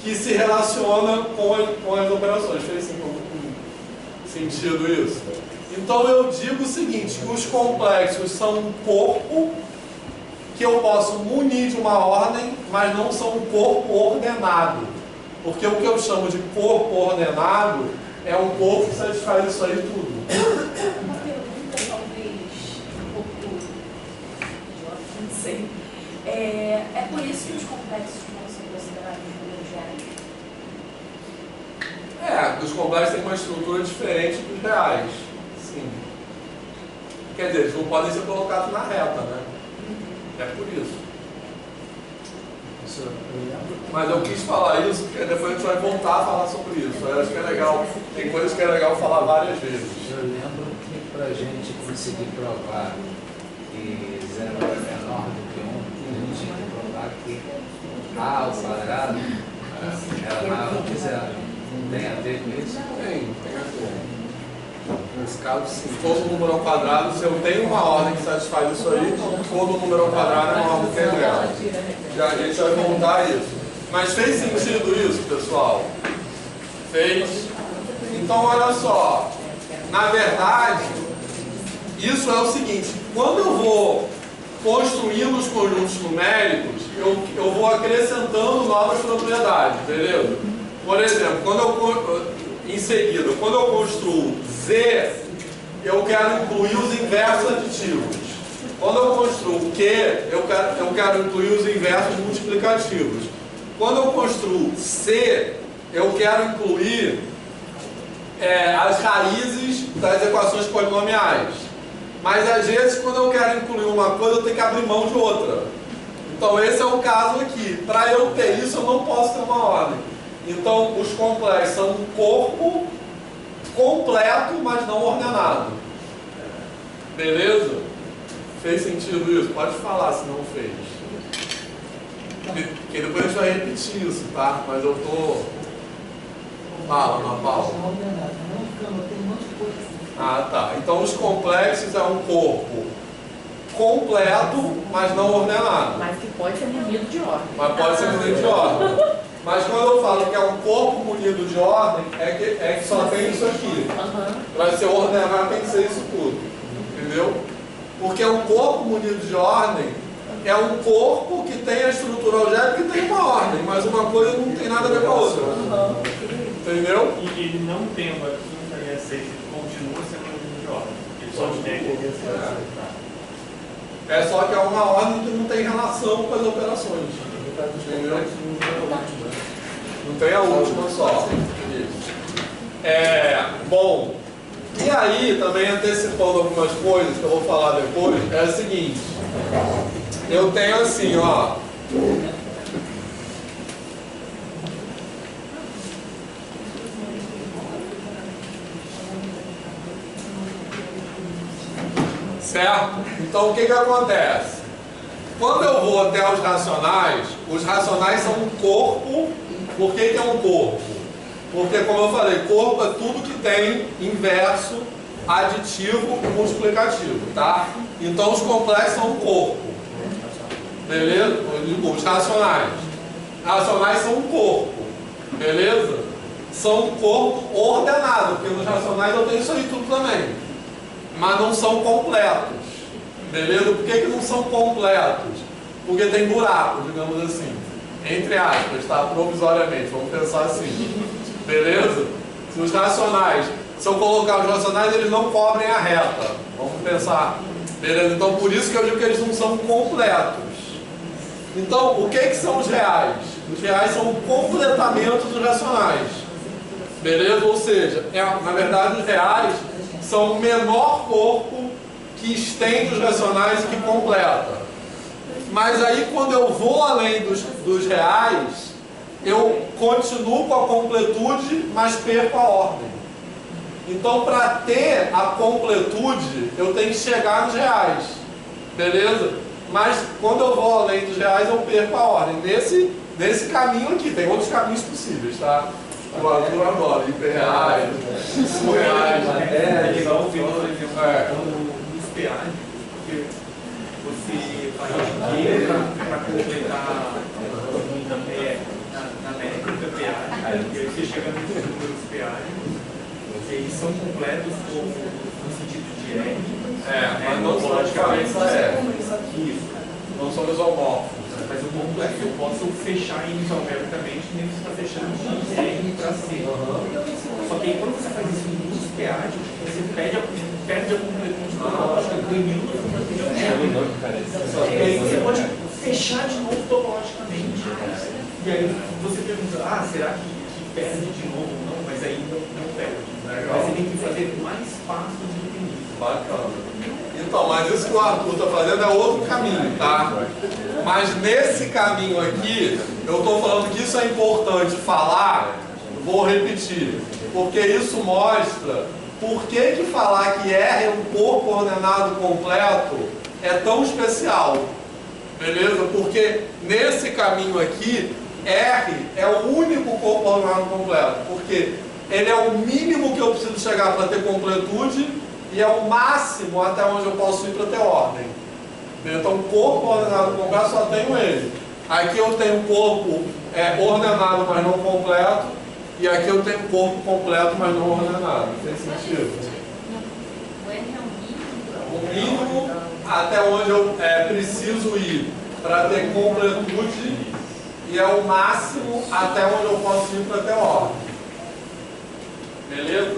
que se relaciona com as operações. Fez sentido isso? Então eu digo o seguinte, que os complexos são um corpo que eu posso munir de uma ordem, mas não são um corpo ordenado. Porque o que eu chamo de corpo ordenado é um corpo que satisfaz isso aí tudo. Uma pergunta, talvez, um pouco idiota, não sei. É por isso que os complexos não são considerados números reais? Os complexos têm uma estrutura diferente dos reais. Sim. Quer dizer, eles não podem ser colocados na reta, né? É por isso. Mas eu quis falar isso, porque depois a gente vai voltar a falar sobre isso. Eu acho que é legal. Tem coisas que é legal falar várias vezes. Eu lembro que para a gente conseguir provar que 0 é menor do que 1, a gente tinha que provar que A ao quadrado era maior que 0. Não tem a ver com isso? Tem a ver. Nesse caso, sim. Todo número ao quadrado, se eu tenho uma ordem que satisfaz isso aí, todo número ao quadrado é uma ordem que é real. Já a gente vai voltar a isso. Mas fez sentido isso, pessoal? Fez? Então, olha só. Na verdade, isso é o seguinte. Quando eu vou construindo os conjuntos numéricos, eu vou acrescentando novas propriedades, beleza? Por exemplo, em seguida, quando eu construo Z, eu quero incluir os inversos aditivos. Quando eu construo Q, eu quero incluir os inversos multiplicativos. Quando eu construo C, eu quero incluir as raízes das equações polinomiais. Mas às vezes, quando eu quero incluir uma coisa, eu tenho que abrir mão de outra. Então esse é o caso aqui. Para eu ter isso, eu não posso ter uma ordem. Então, os complexos são um corpo completo, mas não ordenado. Beleza? Fez sentido isso? Pode falar se não fez. Porque depois a gente vai repetir isso, tá? Mas eu tô... Fala, Ana Paula. Ah, tá. Então, os complexos é um corpo completo, mas não ordenado. Mas que pode ser munido de ordem. Mas pode ser munido de ordem. Mas quando eu falo que é um corpo munido de ordem, é que só tem isso aqui. Para ser ordenado tem que ser isso tudo. Entendeu? Porque um corpo munido de ordem é um corpo que tem a estrutura algébrica e tem uma ordem, mas uma coisa não tem nada a ver com a outra. Entendeu? E ele não tem uma absoluta E6, ele continua sendo um número de ordem. Ele só tem É só que é uma ordem que não tem relação com as operações. Entendeu? Não tem a última só. Bom, e aí, também antecipando algumas coisas que eu vou falar depois, é o seguinte. Eu tenho assim, ó. Certo? Então, o que acontece? Quando eu vou até os racionais são um corpo. Por que é um corpo? Porque, como eu falei, corpo é tudo que tem inverso, aditivo e multiplicativo, tá? Então, os complexos são um corpo. Beleza? Os racionais. Racionais são um corpo. Beleza? São um corpo ordenado, porque nos racionais eu tenho isso aí tudo também. Mas não são completos. Beleza? Por que não são completos? Porque tem buraco, digamos assim. Entre aspas, tá? Provisoriamente. Vamos pensar assim. Beleza? Se eu colocar os racionais, eles não cobrem a reta. Vamos pensar. Beleza? Então, por isso que eu digo que eles não são completos. Então, o que são os reais? Os reais são o completamento dos racionais. Beleza? Ou seja, na verdade, os reais são o menor corpo que estende os racionais e que completa. Mas aí, quando eu vou além dos reais, eu continuo com a completude, mas perco a ordem. Então, para ter a completude, eu tenho que chegar nos reais. Beleza? Mas quando eu vou além dos reais, eu perco a ordem. Nesse caminho aqui, tem outros caminhos possíveis, tá? O aluno adora, hiperreais, surreais. É legal ouvir os peágios, porque você faz dinheiro para completar na métrica peágio, e aí você chega nos números peágios, que eles são completos no sentido complexo, eu posso fechar eles algebricamente, nem você está fechando de R para C. Só que aí quando você faz isso em muitos PAs, você perde a completude topológica, ganhando a completude. E aí você pode fechar de novo topologicamente. E aí você pergunta, será que perde de novo? Não, mas aí não perde. Mas você tem que fazer mais passos do que isso. Bacana. Então, mas isso que o Arthur está fazendo é outro caminho, tá? Mas nesse caminho aqui, eu estou falando que isso é importante falar, vou repetir, porque isso mostra por que falar que R é um corpo ordenado completo é tão especial, beleza? Porque nesse caminho aqui, R é o único corpo ordenado completo, porque ele é o mínimo que eu preciso chegar para ter completude e é o máximo até onde eu posso ir para ter ordem. Então, corpo ordenado completo só tenho ele. Aqui eu tenho corpo ordenado, mas não completo, e aqui eu tenho corpo completo, mas não ordenado. Tem sentido? O R é O mínimo até onde eu preciso ir para ter completude, e é o máximo até onde eu posso ir para ter ordem. Beleza?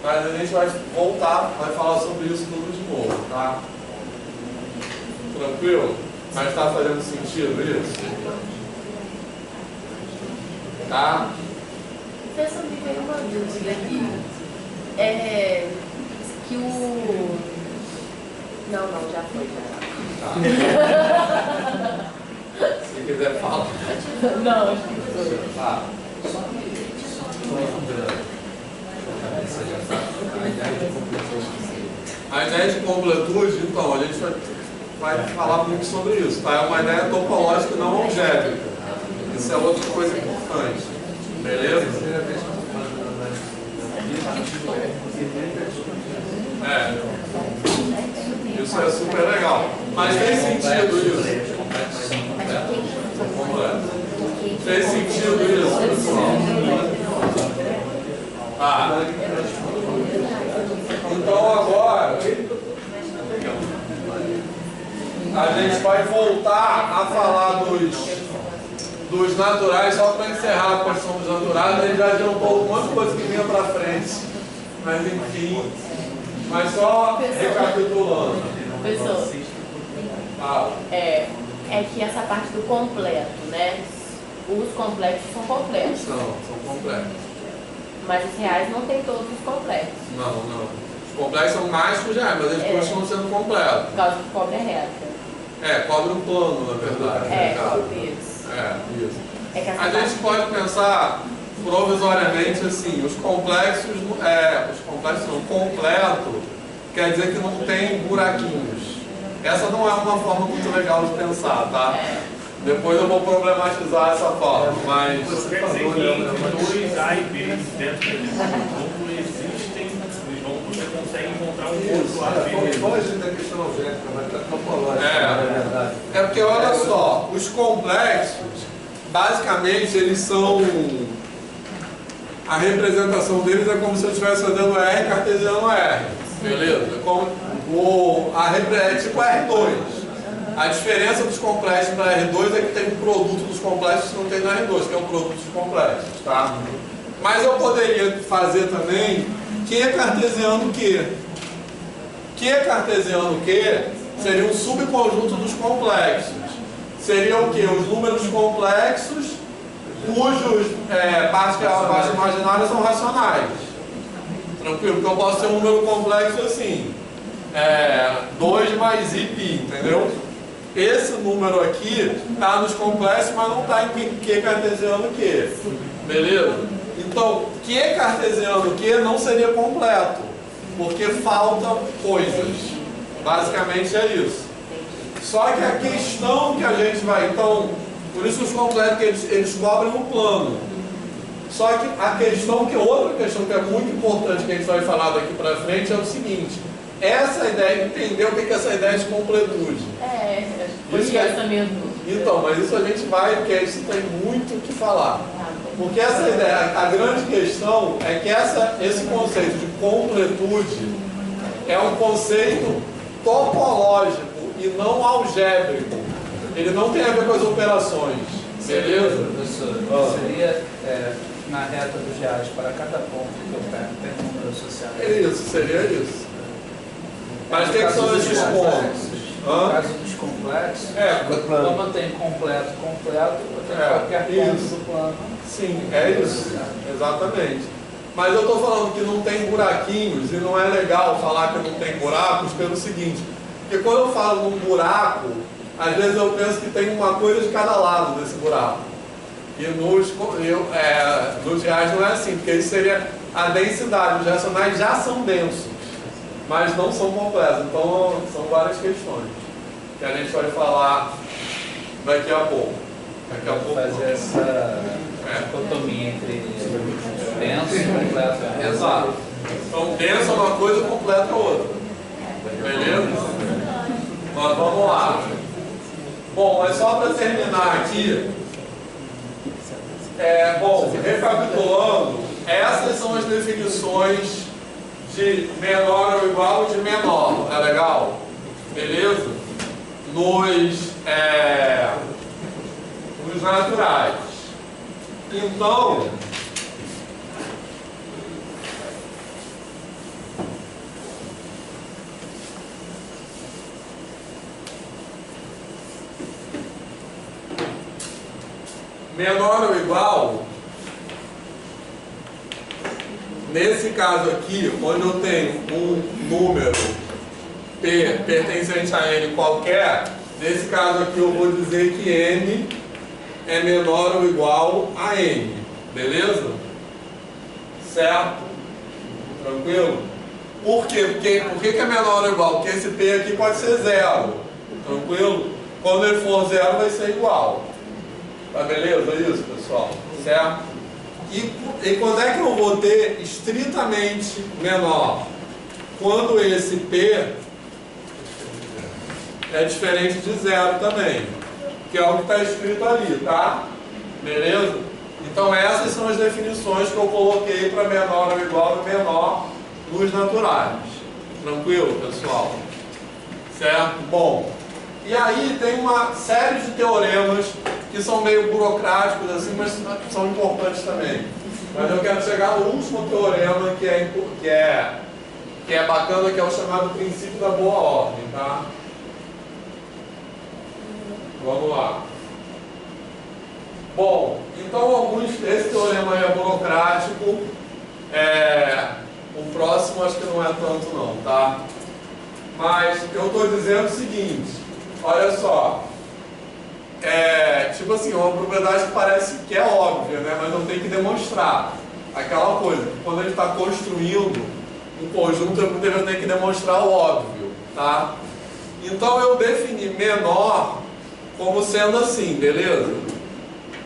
Mas a gente vai voltar, vai falar sobre isso tudo de novo, tá? Tranquilo? Mas está fazendo sentido isso? Tá? Professor, me veio uma dúvida aqui. Que o... Não, já foi. Tá. Se quiser falar. Não, acho que foi. Tá. A ideia de completude, então, a gente vai falar muito sobre isso, tá? É uma ideia topológica não algébrica. Isso é outra coisa importante. Beleza? Isso é super legal. Mas tem sentido isso? Tem sentido isso, pessoal? Então agora a gente vai voltar a falar dos naturais, só para encerrar a questão dos naturais. A gente já adiantou um monte de coisa que vinha para frente, mas enfim, mas só recapitulando. Professor, é que essa parte do completo, né? Os complexos são completos. São completos. Mas os reais não tem todos os complexos. Não. Os complexos são mais que os reais, mas eles continuam sendo completos. Por causa do cobre reta. Cobre um plano, na verdade. Isso. Isso. É que A gente pode pensar provisoriamente assim, os complexos não, completo quer dizer que não tem buraquinhos. Essa não é uma forma muito legal de pensar, tá? Depois eu vou problematizar essa forma, mas... Você quer dizer que entre dois A e B dentro daquele grupo existem, você consegue encontrar um outro A e B. Foge da questão algébrica, mas está topológica, na verdade. É porque, olha só, os complexos, basicamente, eles são... A representação deles é como se eu estivesse fazendo R cartesiano R, beleza? É tipo R2. A diferença dos complexos para R2 é que tem um produto dos complexos que não tem no R2, que é um produto dos complexos, tá? Mas eu poderia fazer também Q cartesiano Q. Q cartesiano Q seria um subconjunto dos complexos. Seria o quê? Os números complexos cujos partes imaginárias são racionais. Tranquilo? Porque eu posso ter um número complexo assim. 2 mais i, entendeu? Esse número aqui está nos complexos, mas não está em Q cartesiano Q. Beleza? Então, Q cartesiano Q não seria completo, porque faltam coisas. Basicamente é isso. Só que a questão que a gente vai... Então, por isso os completos que eles cobrem um plano. Só que a questão outra questão que é muito importante que a gente vai falar daqui para frente é o seguinte: essa ideia, entender o que é essa ideia de completude. Então, mas isso a gente vai, porque isso tem muito o que falar. Porque essa ideia, a grande questão é que esse conceito de completude é um conceito topológico e não algébrico. Ele não tem a ver com as operações. Beleza? Professor, seria na reta dos reais para cada ponto que eu pego, tem um número associado. Isso, seria isso. Mas o que são esses pontos? No caso dos complexos, como eu tenho completo, eu tenho qualquer ponto do plano. Sim, é isso. Exatamente. Mas eu estou falando que não tem buraquinhos e não é legal falar que não tem buracos pelo seguinte, porque quando eu falo num buraco, às vezes eu penso que tem uma coisa de cada lado desse buraco. E nos reais não é assim, porque isso seria a densidade. Os racionais já são densos, mas não são completos. Então são várias questões que a gente vai falar daqui a pouco. Daqui a pouco fazer essa dicotomia entre denso e completo. Exato. Então denso é uma coisa, completa é outra. Beleza? Mas vamos lá. Bom, mas só para terminar aqui, recapitulando, essas são as definições de menor ou igual de menor, tá legal? Beleza? Nos naturais. Então, menor ou igual, nesse caso aqui, onde eu tenho um número P pertencente a N qualquer, nesse caso aqui eu vou dizer que N é menor ou igual a N, beleza? Certo? Tranquilo? Por quê? Por que é menor ou igual? Porque esse P aqui pode ser zero, tranquilo? Quando ele for zero vai ser igual. Tá beleza? Isso, pessoal? Certo? E quando é que eu vou ter estritamente menor? Quando esse P é diferente de zero também, que é o que está escrito ali, tá? Beleza? Então essas são as definições que eu coloquei para menor ou igual e menor nos naturais. Tranquilo, pessoal? Certo? Bom, e aí tem uma série de teoremas que são meio burocráticos assim, mas são importantes também. Mas eu quero chegar no último teorema que é bacana, que é o chamado princípio da boa ordem, tá? Vamos lá. Bom, então esse teorema é burocrático. O próximo acho que não é tanto não, tá? Mas eu estou dizendo o seguinte, olha só. Tipo assim, uma propriedade que parece que é óbvia, né? Mas não tem que demonstrar. Aquela coisa, quando a gente está construindo um conjunto, eu tenho que demonstrar o óbvio, tá? Então eu defini menor como sendo assim, beleza?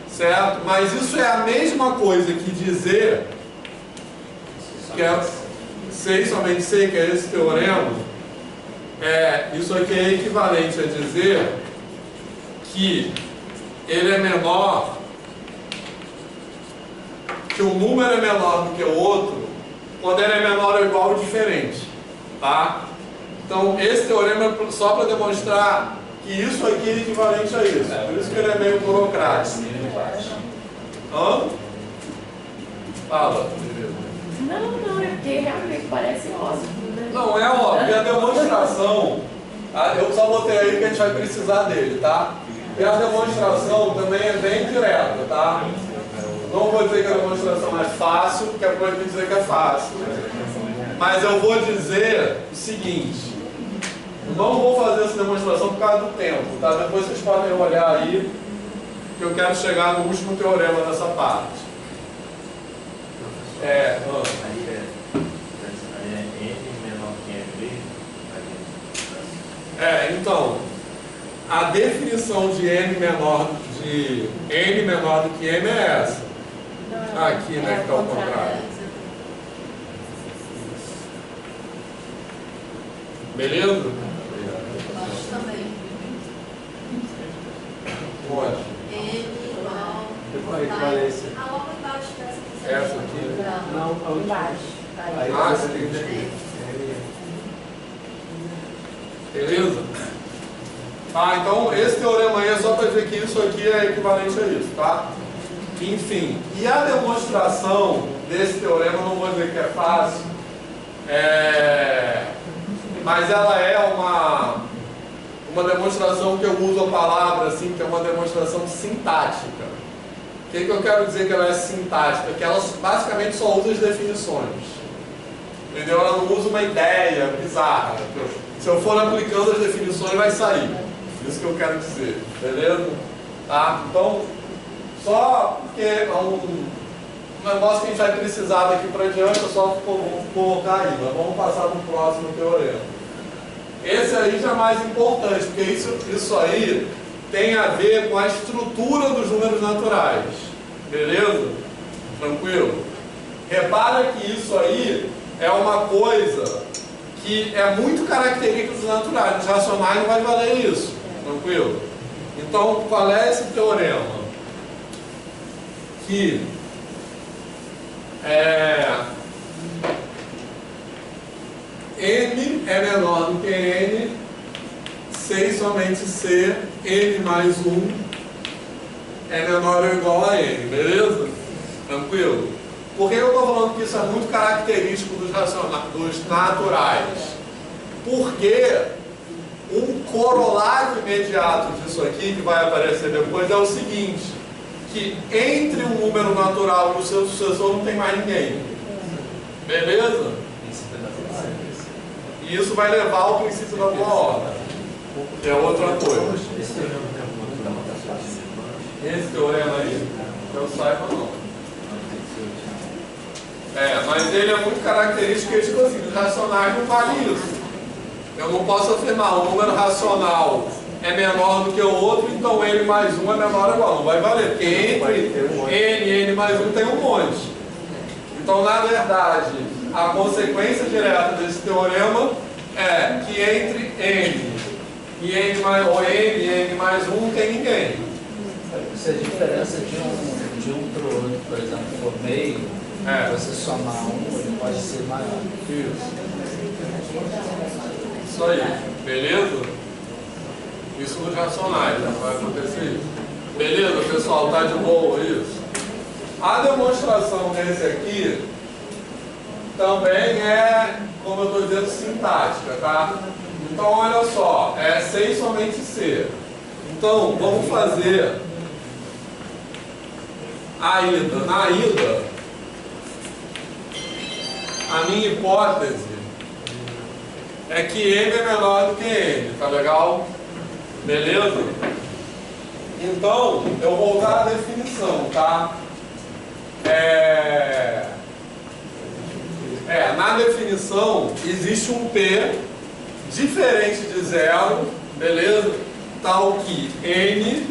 Certo? Mas isso é a mesma coisa que dizer que somente sei, que é esse teorema, isso aqui é equivalente a dizer que ele é menor, que um número é menor do que o outro, quando ele é menor ou igual ou diferente, tá? Então esse teorema é só para demonstrar que isso aqui é equivalente a isso, por isso que ele é meio burocrático. Hã? Fala. Não, é porque realmente parece óbvio, né? Não, é óbvio, a demonstração, eu só botei aí que a gente vai precisar dele, tá? E a demonstração também é bem direta, tá? Não vou dizer que a demonstração é fácil, porque é proibido dizer que é fácil. Mas eu vou dizer o seguinte, não vou fazer essa demonstração por causa do tempo, tá? Depois vocês podem olhar aí, que eu quero chegar no último teorema dessa parte. Então, a definição de N menor do que M é essa. Aqui, né, que está ao contrário. Beleza? Também. Pode. N igual. Equivalência. A logo embaixo dessa aqui. Essa aqui. Não, Embaixo. Aí Ah, você tem Beleza? Tá? Então, esse teorema aí é só para dizer que isso aqui é equivalente a isso, tá? Enfim, e a demonstração desse teorema, eu não vou dizer que é fácil, mas ela é uma demonstração que eu uso a palavra assim, que é uma demonstração sintática. O que eu quero dizer que ela é sintática? Que ela basicamente só usa as definições. Entendeu? Ela não usa uma ideia bizarra. Se eu for aplicando as definições, vai sair. Isso que eu quero dizer. Beleza? Tá? Então, só porque é um negócio que a gente vai precisar daqui para diante, é só colocar aí. Mas vamos passar para o próximo teorema. Esse aí já é mais importante, porque isso aí tem a ver com a estrutura dos números naturais. Beleza? Tranquilo? Repara que isso aí é uma coisa que é muito característica dos naturais. Nos racionais não vai valer isso. Tranquilo? Então, qual é esse teorema? Que N é menor do que N, C e somente C, N mais 1 é menor ou igual a N, beleza? Tranquilo? Por que eu estou falando que isso é muito característico dos naturais? Porque um corolário imediato disso aqui, que vai aparecer depois, é o seguinte, que entre um número natural e o seu sucessor não tem mais ninguém. Beleza? E isso vai levar ao princípio da boa ordem, que é outra coisa. Esse teorema aí, que eu saiba não. Mas ele é muito característico, porque tipo assim, os racionais não vale isso. Eu não posso afirmar um número racional é menor do que o outro, então N mais 1 é menor ou igual. Não vai valer, porque entre N e N mais 1 tem um monte. Então, na verdade, a consequência direta desse teorema é que entre N e N mais 1 não tem ninguém. Se a diferença de um para o outro, por exemplo, for meio, você somar ele pode ser maior. Isso aí, beleza? Isso nos racionais, já vai acontecer isso. Beleza, pessoal? Tá de boa isso? A demonstração desse aqui também é, como eu estou dizendo, sintática, tá? Então, olha só, é C e somente C. Então, vamos fazer a ida. Na ida, a minha hipótese é que M é menor do que N, tá legal? Beleza? Então, eu vou usar a definição, tá? Na definição, existe um P diferente de zero, beleza? Tal que N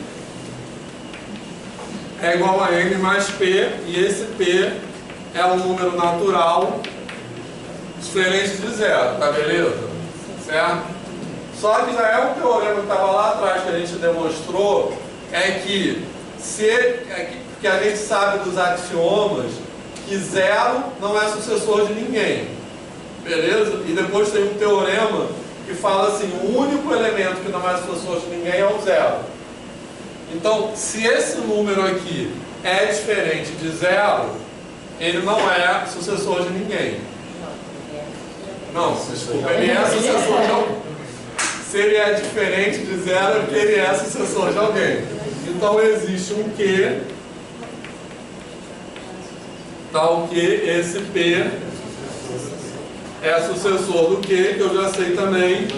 é igual a N mais P, e esse P é um número natural diferente de zero, tá beleza? Certo? Só que já é um teorema que estava lá atrás que a gente demonstrou, que a gente sabe dos axiomas que zero não é sucessor de ninguém, beleza? E depois tem um teorema que fala assim, o único elemento que não é sucessor de ninguém é o zero. Então, se esse número aqui é diferente de zero, ele não é sucessor de ninguém. Não, desculpa, ele é sucessor de alguém. Se ele é diferente de zero, é porque ele é sucessor de alguém. Então existe um Q, tal que esse P é sucessor do Q, que eu já sei também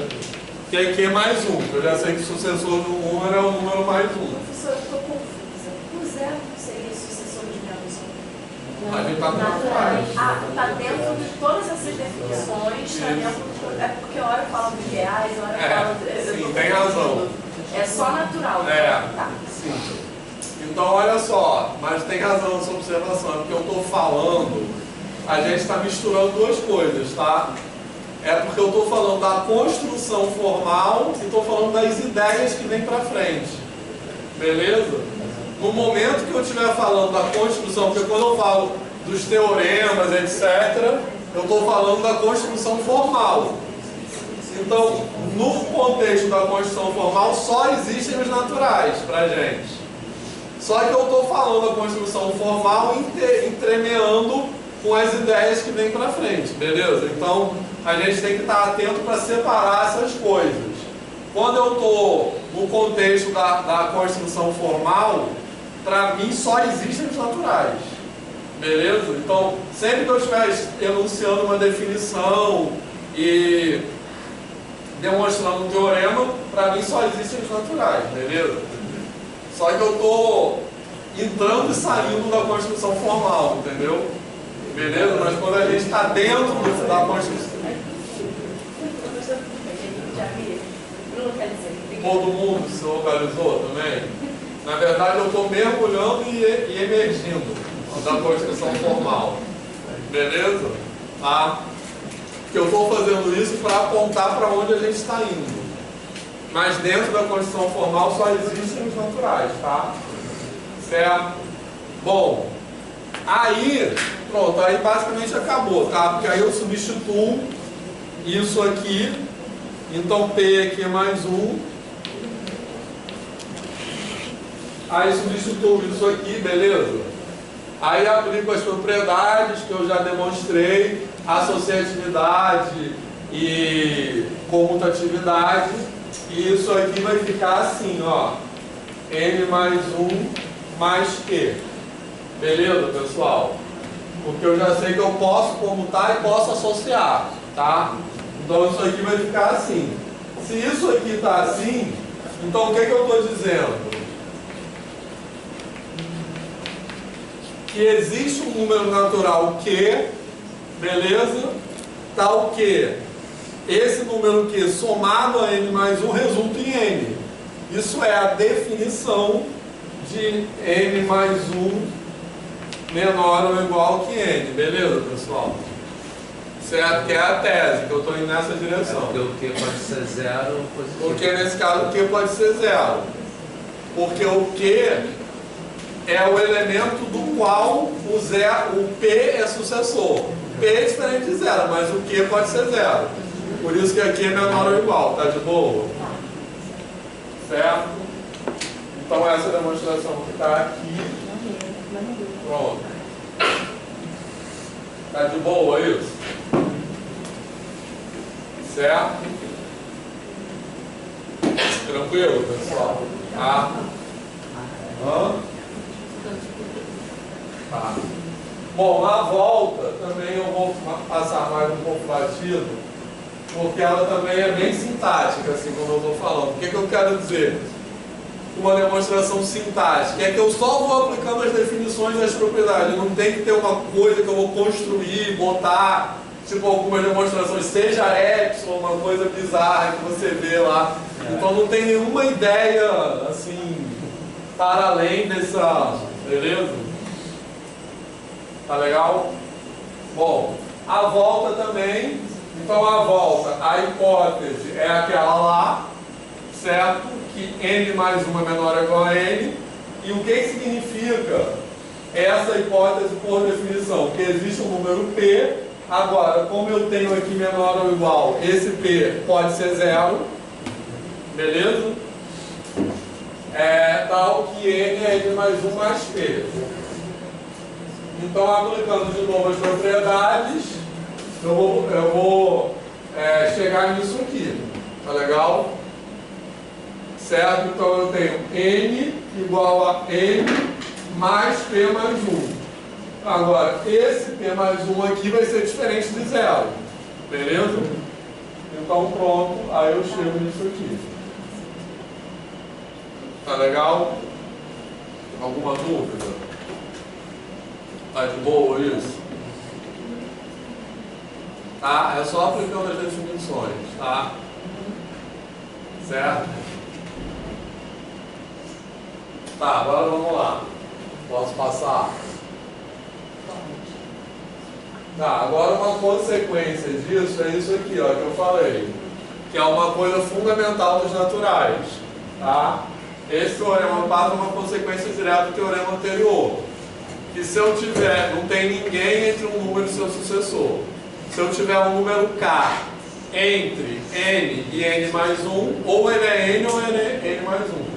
que é Q mais 1. Eu já sei que o sucessor do número é o número mais 1. Professor, eu estou confusa. O zero seria sucessor de menos 1? A gente está naturais. Está dentro de todas essas definições, está dentro é porque a hora fala de reais, a hora fala de... Sim, tem razão. É só natural. Tá. Sim. Então, olha só, mas tem razão nessa observação, porque eu estou falando, a gente está misturando duas coisas, tá? É porque eu estou falando da construção formal e estou falando das ideias que vem para frente. Beleza? No momento que eu estiver falando da construção, porque quando eu falo dos teoremas, etc., eu estou falando da construção formal. Então, no contexto da Constituição formal, só existem os naturais para a gente. Só que eu estou falando a Constituição formal entremeando com as ideias que vêm para frente, beleza? Então, a gente tem que estar atento para separar essas coisas. Quando eu estou no contexto da Constituição formal, para mim só existem os naturais, beleza? Então, sempre que eu estiver enunciando uma definição e demonstrando um teorema, para mim só existem os naturais, beleza? Só que eu estou entrando e saindo da Constituição formal, entendeu? Beleza? Mas quando a gente está dentro da Constituição... Todo mundo se localizou também? Na verdade, eu estou mergulhando e emergindo da Constituição formal. Beleza? Tá? Que eu estou fazendo isso para apontar para onde a gente está indo. Mas dentro da Constituição formal só existem os naturais, tá? Certo? Bom, aí, pronto, aí basicamente acabou, tá? Porque aí eu substituo isso aqui, então P aqui é mais 1. Aí substituo isso aqui, beleza? Aí aplico as propriedades que eu já demonstrei, associatividade e comutatividade, e isso aqui vai ficar assim, ó, N mais 1 mais Q. Beleza, pessoal? Porque eu já sei que eu posso comutar e posso associar, tá? Então isso aqui vai ficar assim. Se isso aqui está assim, então o que eu estou dizendo? Que existe um número natural Q, beleza? Tal que esse número Q somado a N mais 1 resulta em N. Isso é a definição de N mais 1 menor ou igual que N, beleza, pessoal? Certo? Que é a tese, que eu estou indo nessa direção. Porque o Q pode ser 0 ou positivo. Porque nesse caso o Q pode ser 0. Porque o Q é o elemento do qual o P é sucessor. P é diferente de 0, mas o Q pode ser 0. Por isso que aqui é menor ou igual, tá de boa? Certo? Então essa é a demonstração que está aqui. Pronto. Tá de boa isso? Certo? Tranquilo, pessoal? Tá? Tá. Bom, na volta também eu vou passar mais um pouco batido, porque ela também é bem sintática, assim como eu estou falando. O que eu quero dizer? Uma demonstração sintática é que eu só vou aplicando as definições das propriedades. Não tem que ter uma coisa que eu vou construir, botar, tipo algumas demonstrações, seja epsilon, uma coisa bizarra que você vê lá. Então não tem nenhuma ideia assim para além dessa, beleza? Tá legal? Bom, a volta também. Então a volta, a hipótese é aquela lá, certo? Que N mais 1 é menor ou igual a N. E o que significa essa hipótese por definição? Que existe um número P. Agora, como eu tenho aqui menor ou igual, esse P pode ser 0. Beleza? Tal que N é N mais 1 mais P. Então, aplicando de novo as propriedades, eu vou chegar nisso aqui. Tá legal? Certo? Então eu tenho N igual a N mais P mais 1. Agora, esse P mais 1 aqui vai ser diferente de 0. Beleza? Então pronto, aí eu chego nisso aqui. Tá legal? Alguma dúvida? Tá de boa isso? Tá? É só aplicando as definições, tá? Certo? Tá, agora vamos lá. Posso passar? Tá, agora uma consequência disso é isso aqui, ó, que eu falei. Que é uma coisa fundamental dos naturais, tá? Esse teorema passa uma consequência direta do teorema anterior. Que se eu tiver, não tem ninguém entre um número e seu sucessor. Se eu tiver um número K entre n e n mais 1, ou ele é n ou ele é n mais 1.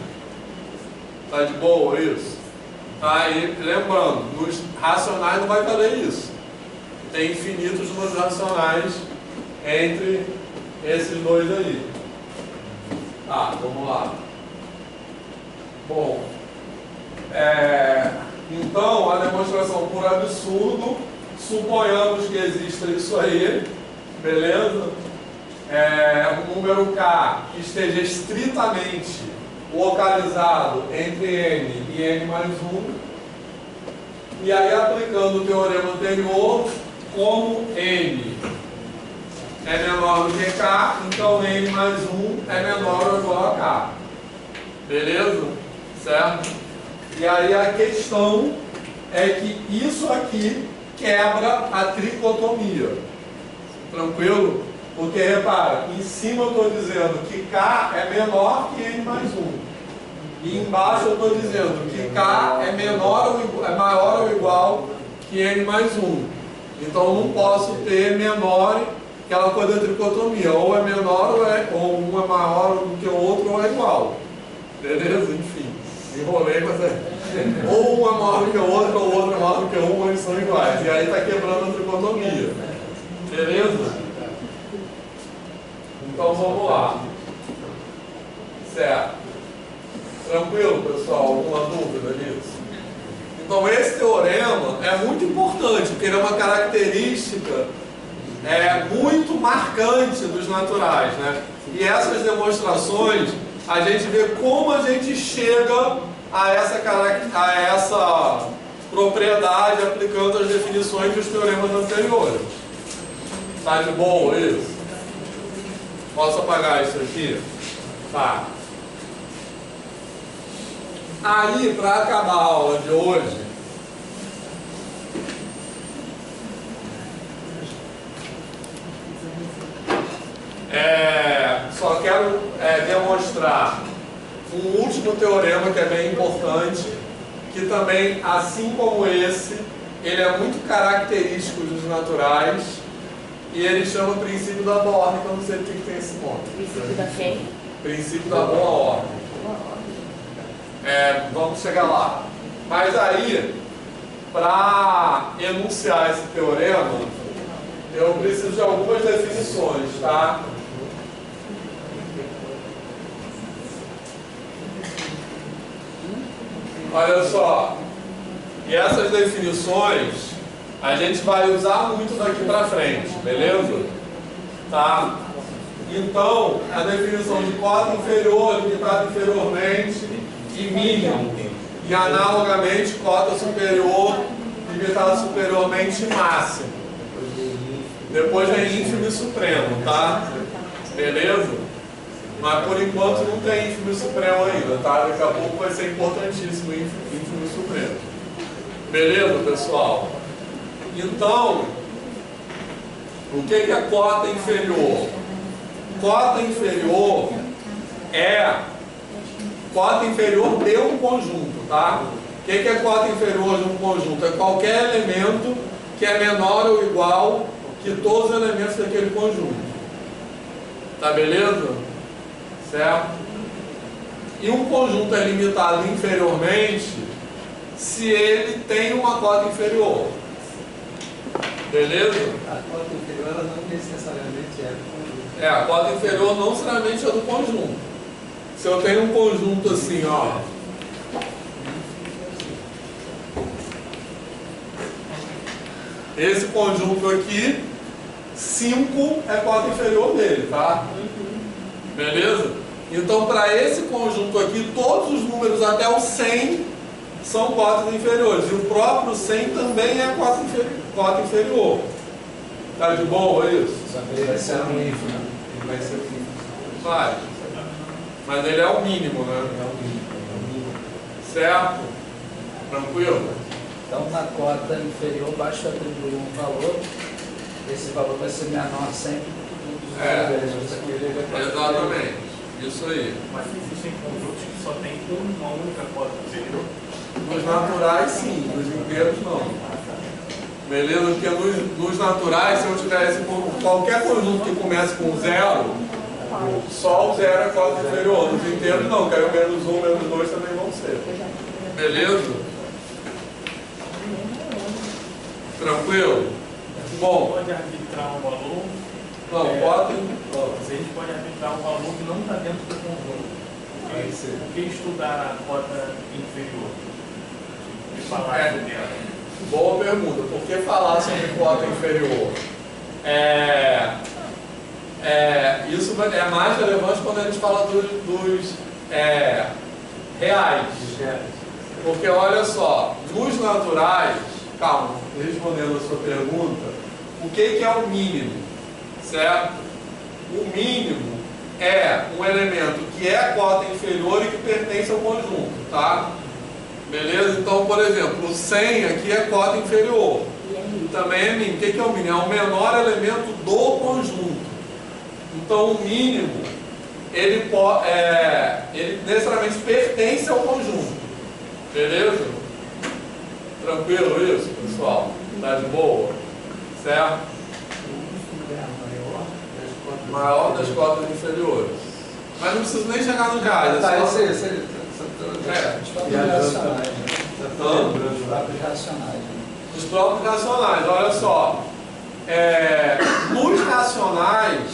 Tá de boa isso? Tá? E lembrando, nos racionais não vai valer isso. Tem infinitos nos racionais entre esses dois aí. Tá, vamos lá. Bom, então a demonstração por absurdo, suponhamos que exista isso aí, beleza? Um número K que esteja estritamente localizado entre n e n mais 1, e aí aplicando o teorema anterior, como n é menor do que K, então n mais 1 é menor ou igual a K. Beleza? Certo? E aí a questão é que isso aqui quebra a tricotomia. Tranquilo? Porque repara, em cima eu estou dizendo que K é menor que n mais 1. E embaixo eu estou dizendo que K é maior ou igual que n mais 1. Então eu não posso ter menor, aquela coisa da tricotomia. Ou é menor ou um é maior do que o outro ou é igual. Beleza? Enfim, enrolei, mas ou um é maior do que o outro, ou o outro é maior do que um, eles são iguais. E aí está quebrando a tricotomia. Beleza? Então vamos lá. Certo. Tranquilo, pessoal? Alguma dúvida nisso? Então esse teorema é muito importante, porque ele é uma característica muito marcante dos naturais, né? E essas demonstrações, a gente vê como a gente chega a essa propriedade aplicando as definições dos teoremas anteriores. Tá de boa isso? Posso apagar isso aqui? Tá. Aí, para acabar a aula de hoje, só quero demonstrar um último teorema que é bem importante, que também, assim como esse, ele é muito característico dos naturais, e ele chama princípio da boa ordem, que eu não sei o que tem esse nome. Princípio da quem? Princípio da boa ordem. Vamos chegar lá. Mas aí, para enunciar esse teorema, eu preciso de algumas definições, tá? Olha só, e essas definições a gente vai usar muito daqui para frente, beleza? Tá? Então, a definição de cota inferior, limitado inferiormente e mínimo. E analogamente, cota superior, limitado superiormente e máximo. Depois vem ínfimo e supremo, tá? Beleza? Mas por enquanto não tem ínfimo e supremo ainda, tá? Daqui a pouco vai ser importantíssimo ínfimo e supremo. Beleza, pessoal? Então, o que é cota inferior? Cota inferior é cota inferior de um conjunto, tá? O que é cota inferior de um conjunto? É qualquer elemento que é menor ou igual que todos os elementos daquele conjunto. Tá beleza? Certo? E um conjunto é limitado inferiormente se ele tem uma cota inferior. Beleza? A cota inferior ela não necessariamente é do conjunto. A cota inferior não necessariamente é do conjunto. Se eu tenho um conjunto assim, ó. Esse conjunto aqui, 5 é cota inferior dele, tá? Beleza? Então, para esse conjunto aqui, todos os números até o 100 são cotas inferiores. E o próprio 100 também é cota inferior. Tá de boa isso? Só que ele vai ser o mínimo, né? Ele vai ser o mínimo. Vai. Mas ele é o mínimo, né? É o mínimo. Certo? Tranquilo? Então, na cota inferior, basta atribuir um valor, esse valor vai ser menor sempre do que exatamente. Isso aí. Mas existem conjuntos que só tem uma única cota inferior? Nos naturais, sim. Nos inteiros, não. Beleza? Porque nos naturais, se eu tivesse qualquer conjunto que comece com 0, só o 0 é cota inferior. Nos inteiros não, que aí o menos 1, menos 2 também vão ser. Beleza? Tranquilo? Bom. Pode arbitrar um valor. Não, pode. A gente pode arbitrar um valor que não está dentro do conjunto. Por que estudar a cota inferior? E falar sobre ela? Boa pergunta. Por que falar sobre cota inferior? Isso é mais relevante quando a gente fala dos reais. Porque olha só, nos naturais, calma, respondendo a sua pergunta, o que é o mínimo? Certo? O mínimo é um elemento que é cota inferior e que pertence ao conjunto, tá? Beleza? Então, por exemplo, o 100 aqui é cota inferior. E também é mínimo. O que é o mínimo? É o menor elemento do conjunto. Então, o mínimo, ele necessariamente pertence ao conjunto. Beleza? Tranquilo isso, pessoal? Tá de boa? Certo? Maior das cotas inferiores. Mas não preciso nem chegar nos reais. Os próprios racionais, olha só. Nos racionais,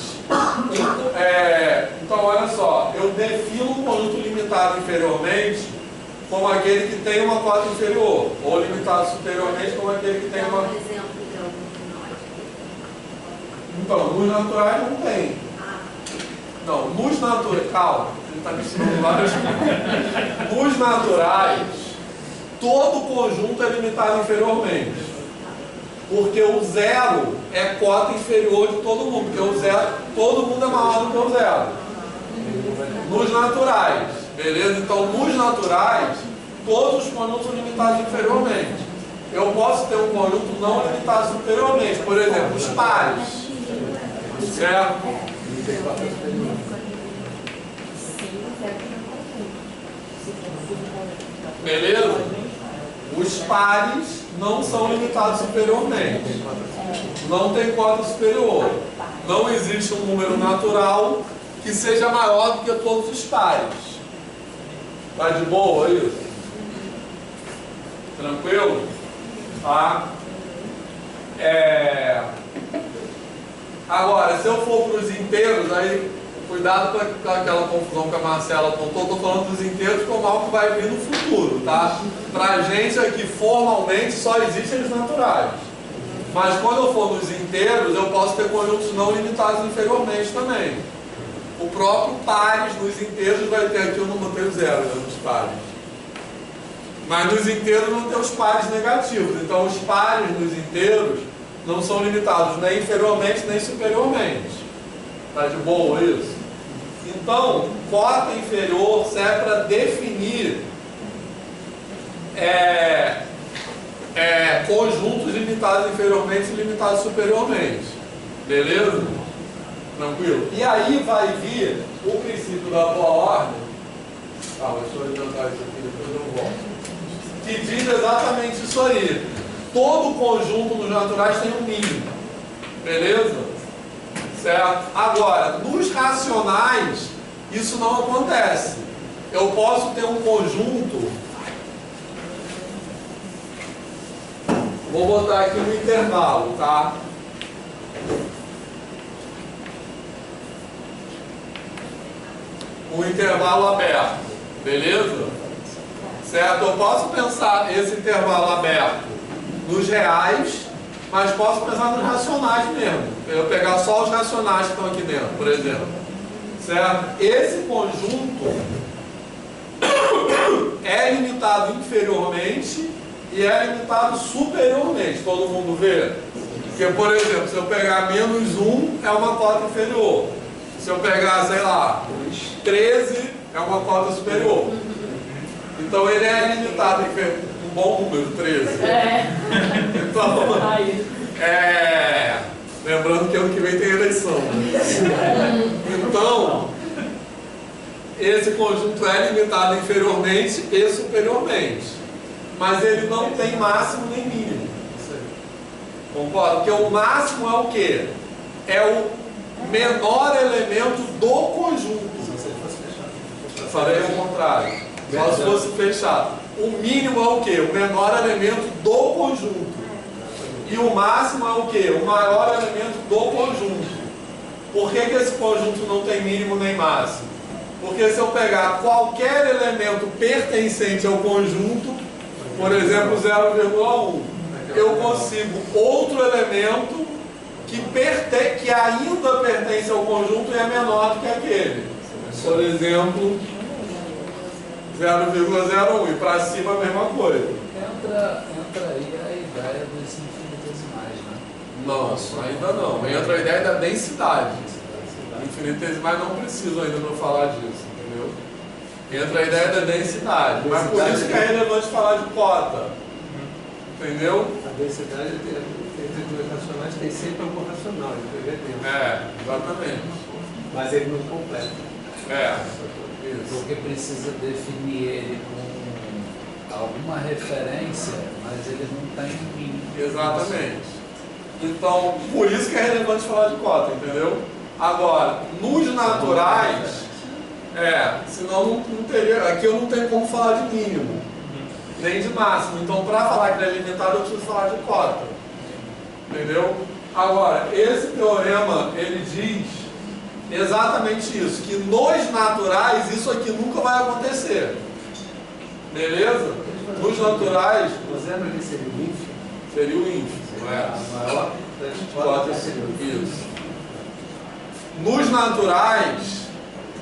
então olha só, eu defino um conjunto limitado inferiormente como aquele que tem uma cota inferior, ou limitado superiormente como aquele que tem uma. Por exemplo, Então, nos naturais não tem. Não, nos naturais. Calma, ele está me ensinando várias coisas. Nos naturais, todo conjunto é limitado inferiormente. Porque o 0 é cota inferior de todo mundo. Porque o 0, todo mundo é maior do que o 0. Nos naturais, beleza? Então, nos naturais, todos os conjuntos são limitados inferiormente. Eu posso ter um conjunto não limitado superiormente. Por exemplo, os pares. Certo? Beleza? Os pares não são limitados superiormente. Não tem cota superior. Não existe um número natural que seja maior do que todos os pares. Tá de boa isso? Tranquilo? Tá? Agora, se eu for para os inteiros, aí cuidado com aquela confusão que a Marcela apontou. Estou falando dos inteiros como algo que vai vir no futuro, tá? Para a gente aqui, formalmente, só existem os naturais. Mas quando eu for nos inteiros, eu posso ter conjuntos não limitados inferiormente também. O próprio pares nos inteiros vai ter aqui, eu não botei o 0 nos pares. Mas nos inteiros não tem os pares negativos. Então os pares nos inteiros não são limitados nem inferiormente nem superiormente. Tá de boa isso? Então, cota inferior serve para definir conjuntos limitados inferiormente e limitados superiormente. Beleza? Tranquilo? E aí vai vir o princípio da boa ordem. Deixa eu adiantar isso aqui, depois eu volto. Que diz exatamente isso aí. Todo conjunto dos naturais tem um mínimo. Beleza? Certo? Agora, nos racionais, isso não acontece. Eu posso ter um conjunto. Vou botar aqui no intervalo, tá? Um intervalo aberto. Beleza? Certo? Eu posso pensar esse intervalo aberto nos reais, mas posso pensar nos racionais mesmo. Eu pegar só os racionais que estão aqui dentro, por exemplo. Certo? Esse conjunto é limitado inferiormente e é limitado superiormente. Todo mundo vê? Porque, por exemplo, se eu pegar menos 1, é uma cota inferior. Se eu pegar, sei lá, 13, é uma cota superior. Então ele é limitado, um bom número, 13. Então, lembrando que ano que vem tem eleição. Então, esse conjunto é limitado inferiormente e superiormente. Mas ele não tem máximo nem mínimo. Concorda? Porque o máximo é o quê? É o menor elemento do conjunto. Falei ao contrário. Só se fosse fechado. O mínimo é o quê? O menor elemento do conjunto. E o máximo é o quê? O maior elemento do conjunto. Por que esse conjunto não tem mínimo nem máximo? Porque se eu pegar qualquer elemento pertencente ao conjunto, por exemplo 0,1, eu consigo outro elemento que ainda pertence ao conjunto e é menor do que aquele. Por exemplo, 0,01 e para cima a mesma coisa. Entra aí a ideia dos infinitesimais, né? Não, ainda não. Entra a ideia da densidade. Infinitesimais não preciso ainda não falar disso, entendeu? Entra a ideia da densidade. Mas por isso que é relevante falar de cota. Entendeu? A densidade entre duas racionais tem sempre algum racional, Exatamente. Mas ele não completa. Isso. Porque precisa definir ele com alguma referência, mas ele não tem mínimo. Exatamente. Então, por isso que é relevante falar de cota, entendeu? Agora, nos naturais, senão não teria. Aqui eu não tenho como falar de mínimo, nem de máximo. Então, para falar que ele é limitado, eu preciso falar de cota. Entendeu? Agora, esse teorema, ele diz exatamente isso, que nos naturais isso aqui nunca vai acontecer. Beleza? Nos naturais... O zero aqui seria o ínfimo? Seria o ínfimo, A maior das cotas seria o ínfimo. Isso. Nos naturais,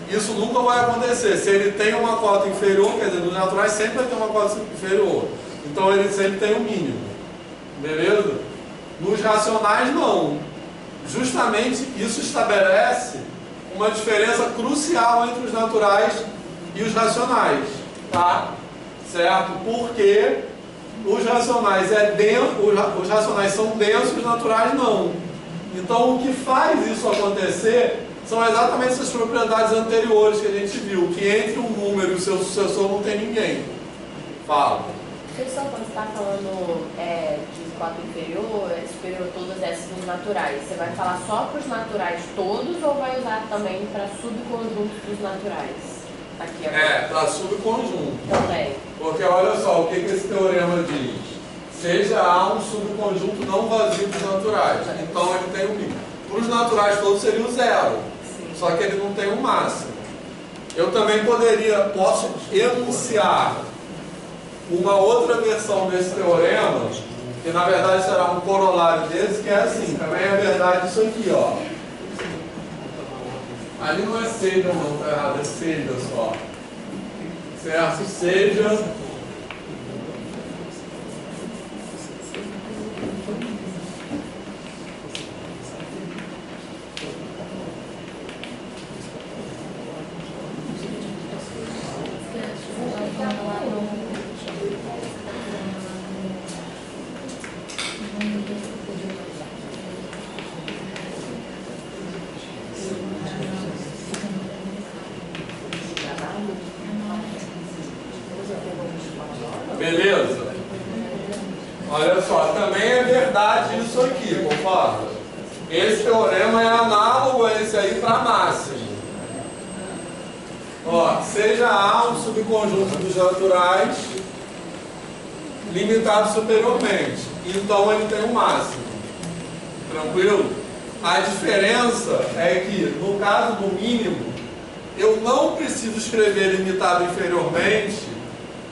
isso nunca vai acontecer. Se ele tem uma cota inferior, quer dizer, nos naturais sempre vai ter uma cota inferior. Então ele sempre tem o mínimo. Beleza? Nos racionais, não. Justamente isso estabelece uma diferença crucial entre os naturais e os racionais. Tá? Certo? Porque os racionais os racionais são densos, os naturais não. Então o que faz isso acontecer são exatamente essas propriedades anteriores que a gente viu, que entre um número e o seu sucessor não tem ninguém. Fala. Professor, quando você está falando de cota inferior, superior, todas essas dos naturais, você vai falar só para os naturais todos ou vai usar também para subconjuntos dos naturais? Aqui agora. Para subconjunto. Também. Porque olha só, o que esse teorema diz? Seja A um subconjunto não vazio dos naturais. Então ele tem um mínimo. Para os naturais todos seria o zero. Sim. Só que ele não tem um máximo. Eu também posso enunciar uma outra versão desse teorema, que na verdade será um corolário desse, que é assim, também é verdade isso aqui, ó. Ali não é seja não, tá errado, é seja só. Certo? Seja... Beleza? Olha só, também é verdade isso aqui, concorda? Esse teorema é análogo a esse aí para máximo. Ó, seja A um subconjunto dos naturais limitado superiormente. Então ele tem um máximo. Tranquilo? A diferença é que, no caso do mínimo, eu não preciso escrever limitado inferiormente,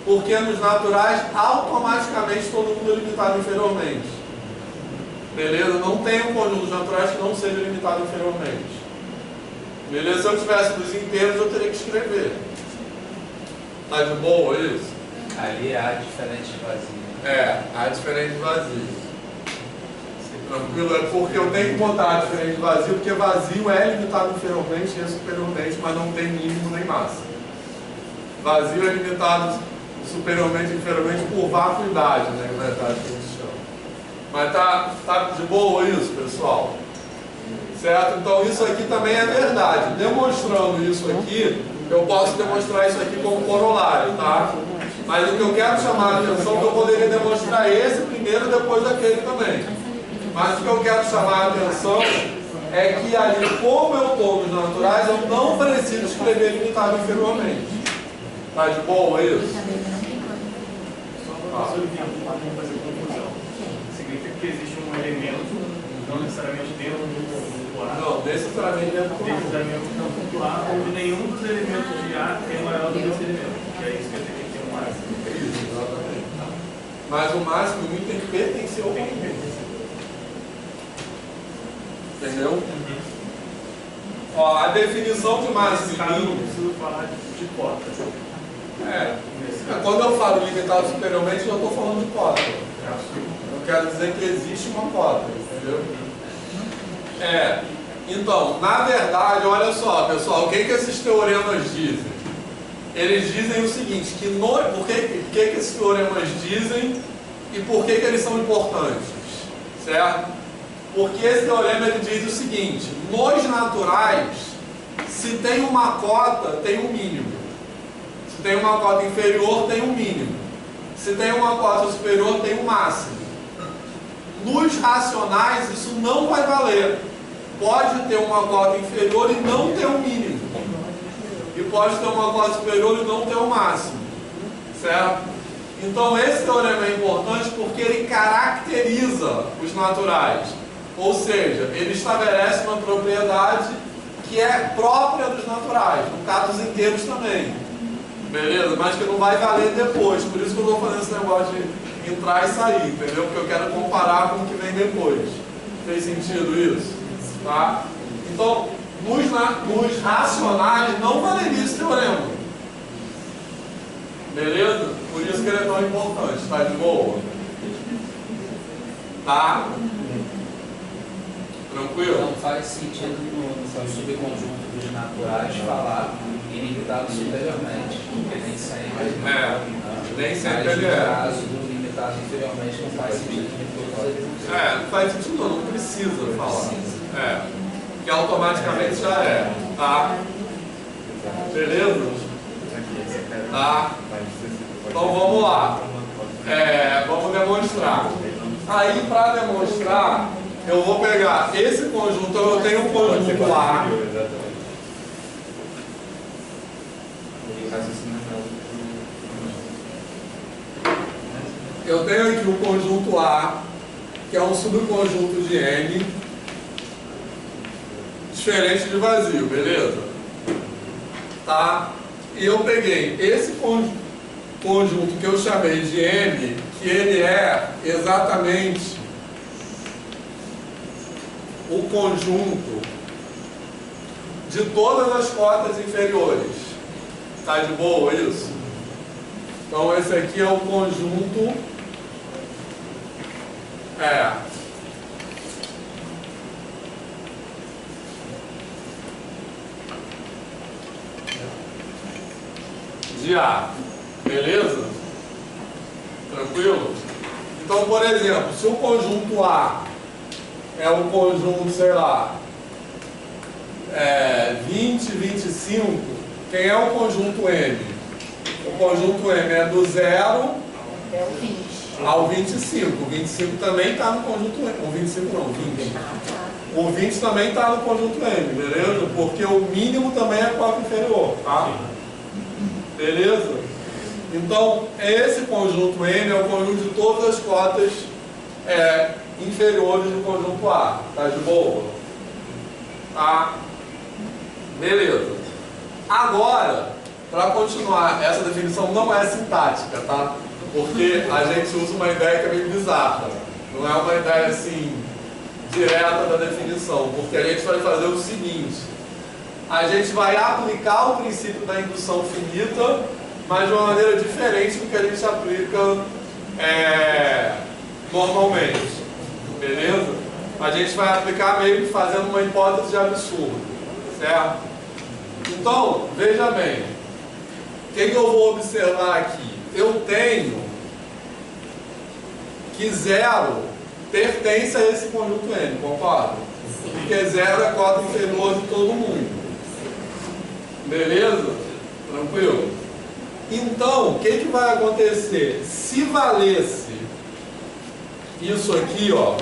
porque nos naturais, automaticamente, todo mundo é limitado inferiormente. Beleza? Não tem um conjunto de naturais que não seja limitado inferiormente. Beleza? Se eu tivesse nos inteiros, eu teria que escrever. Tá de boa isso? Ali é A diferente de vazio. A diferente de vazio. Tranquilo? É porque eu tenho que botar A diferente de vazio, porque vazio é limitado inferiormente e superiormente, mas não tem mínimo nem máximo. Vazio é limitado superiormente e inferiormente por vacuidade, né? Na verdade, que a gente chama. Mas tá de boa isso, pessoal? Certo? Então isso aqui também é verdade. Demonstrando isso aqui, eu posso demonstrar isso aqui como corolário, tá? Mas o que eu quero chamar a atenção é que eu poderia demonstrar esse primeiro e depois aquele também. Mas o que eu quero chamar a atenção é que ali, como eu estou nos naturais, eu não preciso escrever limitado inferiormente. Tá de boa isso? Só para não fazer confusão. Significa que existe um elemento, não necessariamente dentro do conjunto A. Não, necessariamente dentro do conjunto A, onde nenhum dos elementos de A é maior do que esse elemento. Que é isso que eu tenho que ter um máximo. Isso, exatamente. Mas o máximo do tem que pertencer ao conjunto. Entendeu? Ó, a definição de máximo e mínimo. mínimo. Não preciso falar de cota. Quando eu falo limitado superiormente, eu estou falando de cota. Eu quero dizer que existe uma cota, entendeu? Então, na verdade, olha só, pessoal, o que esses teoremas dizem? Eles dizem o seguinte, por que esses teoremas dizem e por que eles são importantes, certo? Porque esse teorema ele diz o seguinte, nos naturais, se tem uma cota, tem um mínimo. Se tem uma cota inferior, tem um mínimo. Se tem uma cota superior, tem um máximo. Nos racionais, isso não vai valer. Pode ter uma cota inferior e não ter um mínimo. E pode ter uma cota superior e não ter um máximo. Certo? Então, esse teorema é importante porque ele caracteriza os naturais. Ou seja, ele estabelece uma propriedade que é própria dos naturais, no caso dos inteiros também. Beleza? Mas que não vai valer depois. Por isso que eu estou fazendo esse negócio de entrar e sair, entendeu? Porque eu quero comparar com o que vem depois. Fez sentido isso? Tá? Então, nos racionais não valeria esse teorema. Beleza? Por isso que ele é tão importante. Tá de boa? Tá? Tranquilo? Não faz sentido no subconjunto dos naturais falar ilimitado superiormente, porque nem sempre nem sempre mas ele no caso do limitado inferiormente não faz sentido não faz sentido não precisa falar. Que automaticamente já é. Tá? Beleza? Tá? Então vamos lá. Vamos demonstrar. Aí para demonstrar, eu vou pegar esse conjunto, eu tenho um conjunto A. Eu tenho aqui o conjunto A, que é um subconjunto de N, diferente de vazio, beleza? Tá? E eu peguei esse conjunto que eu chamei de M, que ele é exatamente o conjunto de todas as cotas inferiores. Tá de boa isso? Então esse aqui é o conjunto de A. Beleza? Tranquilo? Então, por exemplo, se o conjunto A é um conjunto, sei lá, 20, 25, quem é o conjunto M? O conjunto M é do 0 ao 25. O 25 também está no conjunto M. O 25 não, 20. O 20 também está no conjunto M, beleza? Porque o mínimo também é cota inferior, tá? Beleza? Então, esse conjunto M é o conjunto de todas as cotas inferiores do conjunto A. Tá de boa? Tá? Beleza. Agora, para continuar, essa definição não é sintática, tá? Porque a gente usa uma ideia que é meio bizarra. Não é uma ideia assim, direta da definição. Porque a gente vai fazer o seguinte: a gente vai aplicar o princípio da indução finita, mas de uma maneira diferente do que a gente aplica normalmente. Beleza? A gente vai aplicar meio que fazendo uma hipótese de absurdo. Certo? Então, veja bem. O que eu vou observar aqui? Eu tenho que 0 pertence a esse conjunto M, concorda? Porque 0 é cota inferior de todo mundo. Beleza? Tranquilo? Então, o que vai acontecer? Se valesse isso aqui, ó,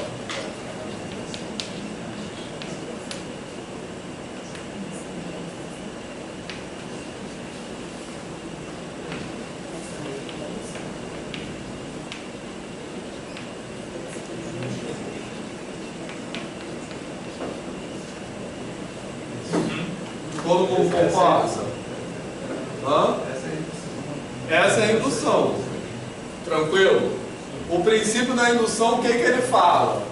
mundo concorda? Hã? Essa é a indução. Tranquilo? O princípio da indução, o que ele fala?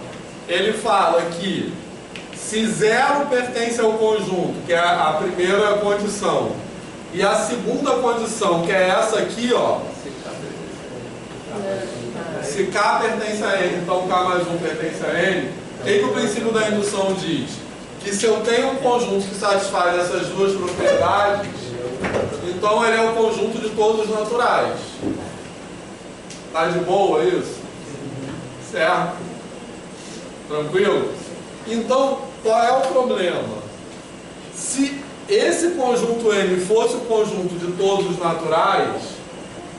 Ele fala que se zero pertence ao conjunto, que é a primeira condição, e a segunda condição, que é essa aqui, ó, se K pertence a N, então K mais 1 pertence a N, o que o princípio da indução diz? Que se eu tenho um conjunto que satisfaz essas duas propriedades, então ele é o conjunto de todos os naturais. Tá de boa isso? Certo? Tranquilo? Então, qual é o problema? Se esse conjunto N fosse o conjunto de todos os naturais,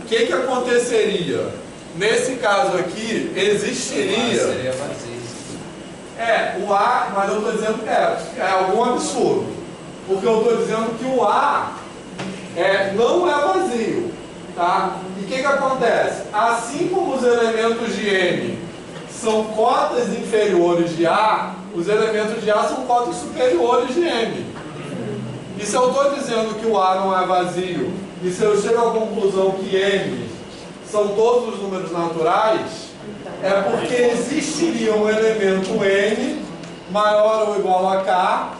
o que aconteceria? Nesse caso aqui, existiria... Seria vazio. O A, mas eu estou dizendo que é algum absurdo. Porque eu estou dizendo que o A não é vazio. Tá? E o que acontece? Assim como os elementos de N são cotas inferiores de A, os elementos de A são cotas superiores de M. E se eu estou dizendo que o A não é vazio, e se eu chego à conclusão que M são todos os números naturais, é porque existiria um elemento N maior ou igual a K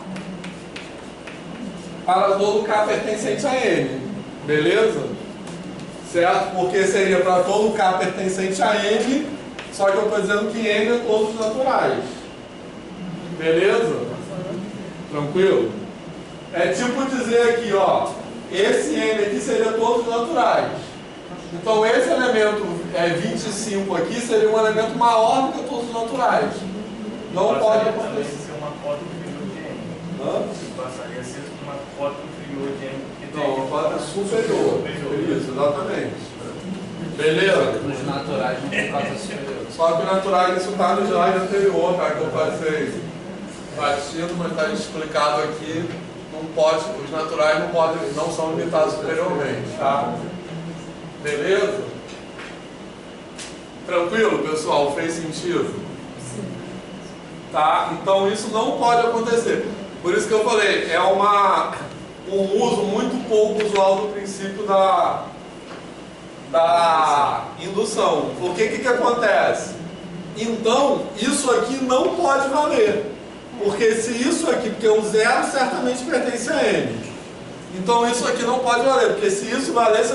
para todo K pertencente a N. Beleza? Certo? Porque seria para todo K pertencente a N, só que eu estou dizendo que N é todos os naturais. Beleza? Tranquilo? É tipo dizer aqui, ó, esse N aqui seria todos os naturais. Então esse elemento 25 aqui seria um elemento maior do que todos os naturais. Não pode acontecer. Ser uma cota inferior de M. Passaria a ser uma cota inferior de M. Não, uma cota superior. Isso, exatamente. Beleza? Os naturais não tem cota superior. Só que naturais, isso está no slide anterior, tá? Que eu passei batido, mas está explicado aqui. Não pode, os naturais não são limitados superiormente, tá? Beleza? Tranquilo, pessoal? Fez sentido? Tá? Então isso não pode acontecer. Por isso que eu falei, é um uso muito pouco usual do princípio da indução. Porque o que acontece? Então, isso aqui não pode valer. Porque se isso aqui, porque o zero certamente pertence a N. Então isso aqui não pode valer, porque se isso valesse,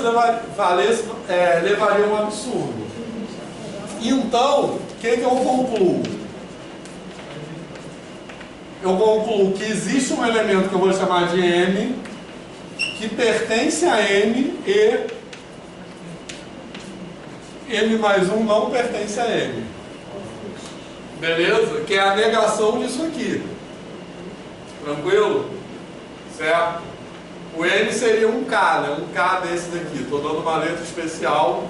levaria um absurdo. Então, o que eu concluo? Eu concluo que existe um elemento que eu vou chamar de M, que pertence a M e M mais 1 não pertence a M. Beleza? Que é a negação disso aqui. Tranquilo? Certo? O N seria um K, né? Um K desse daqui. Estou dando uma letra especial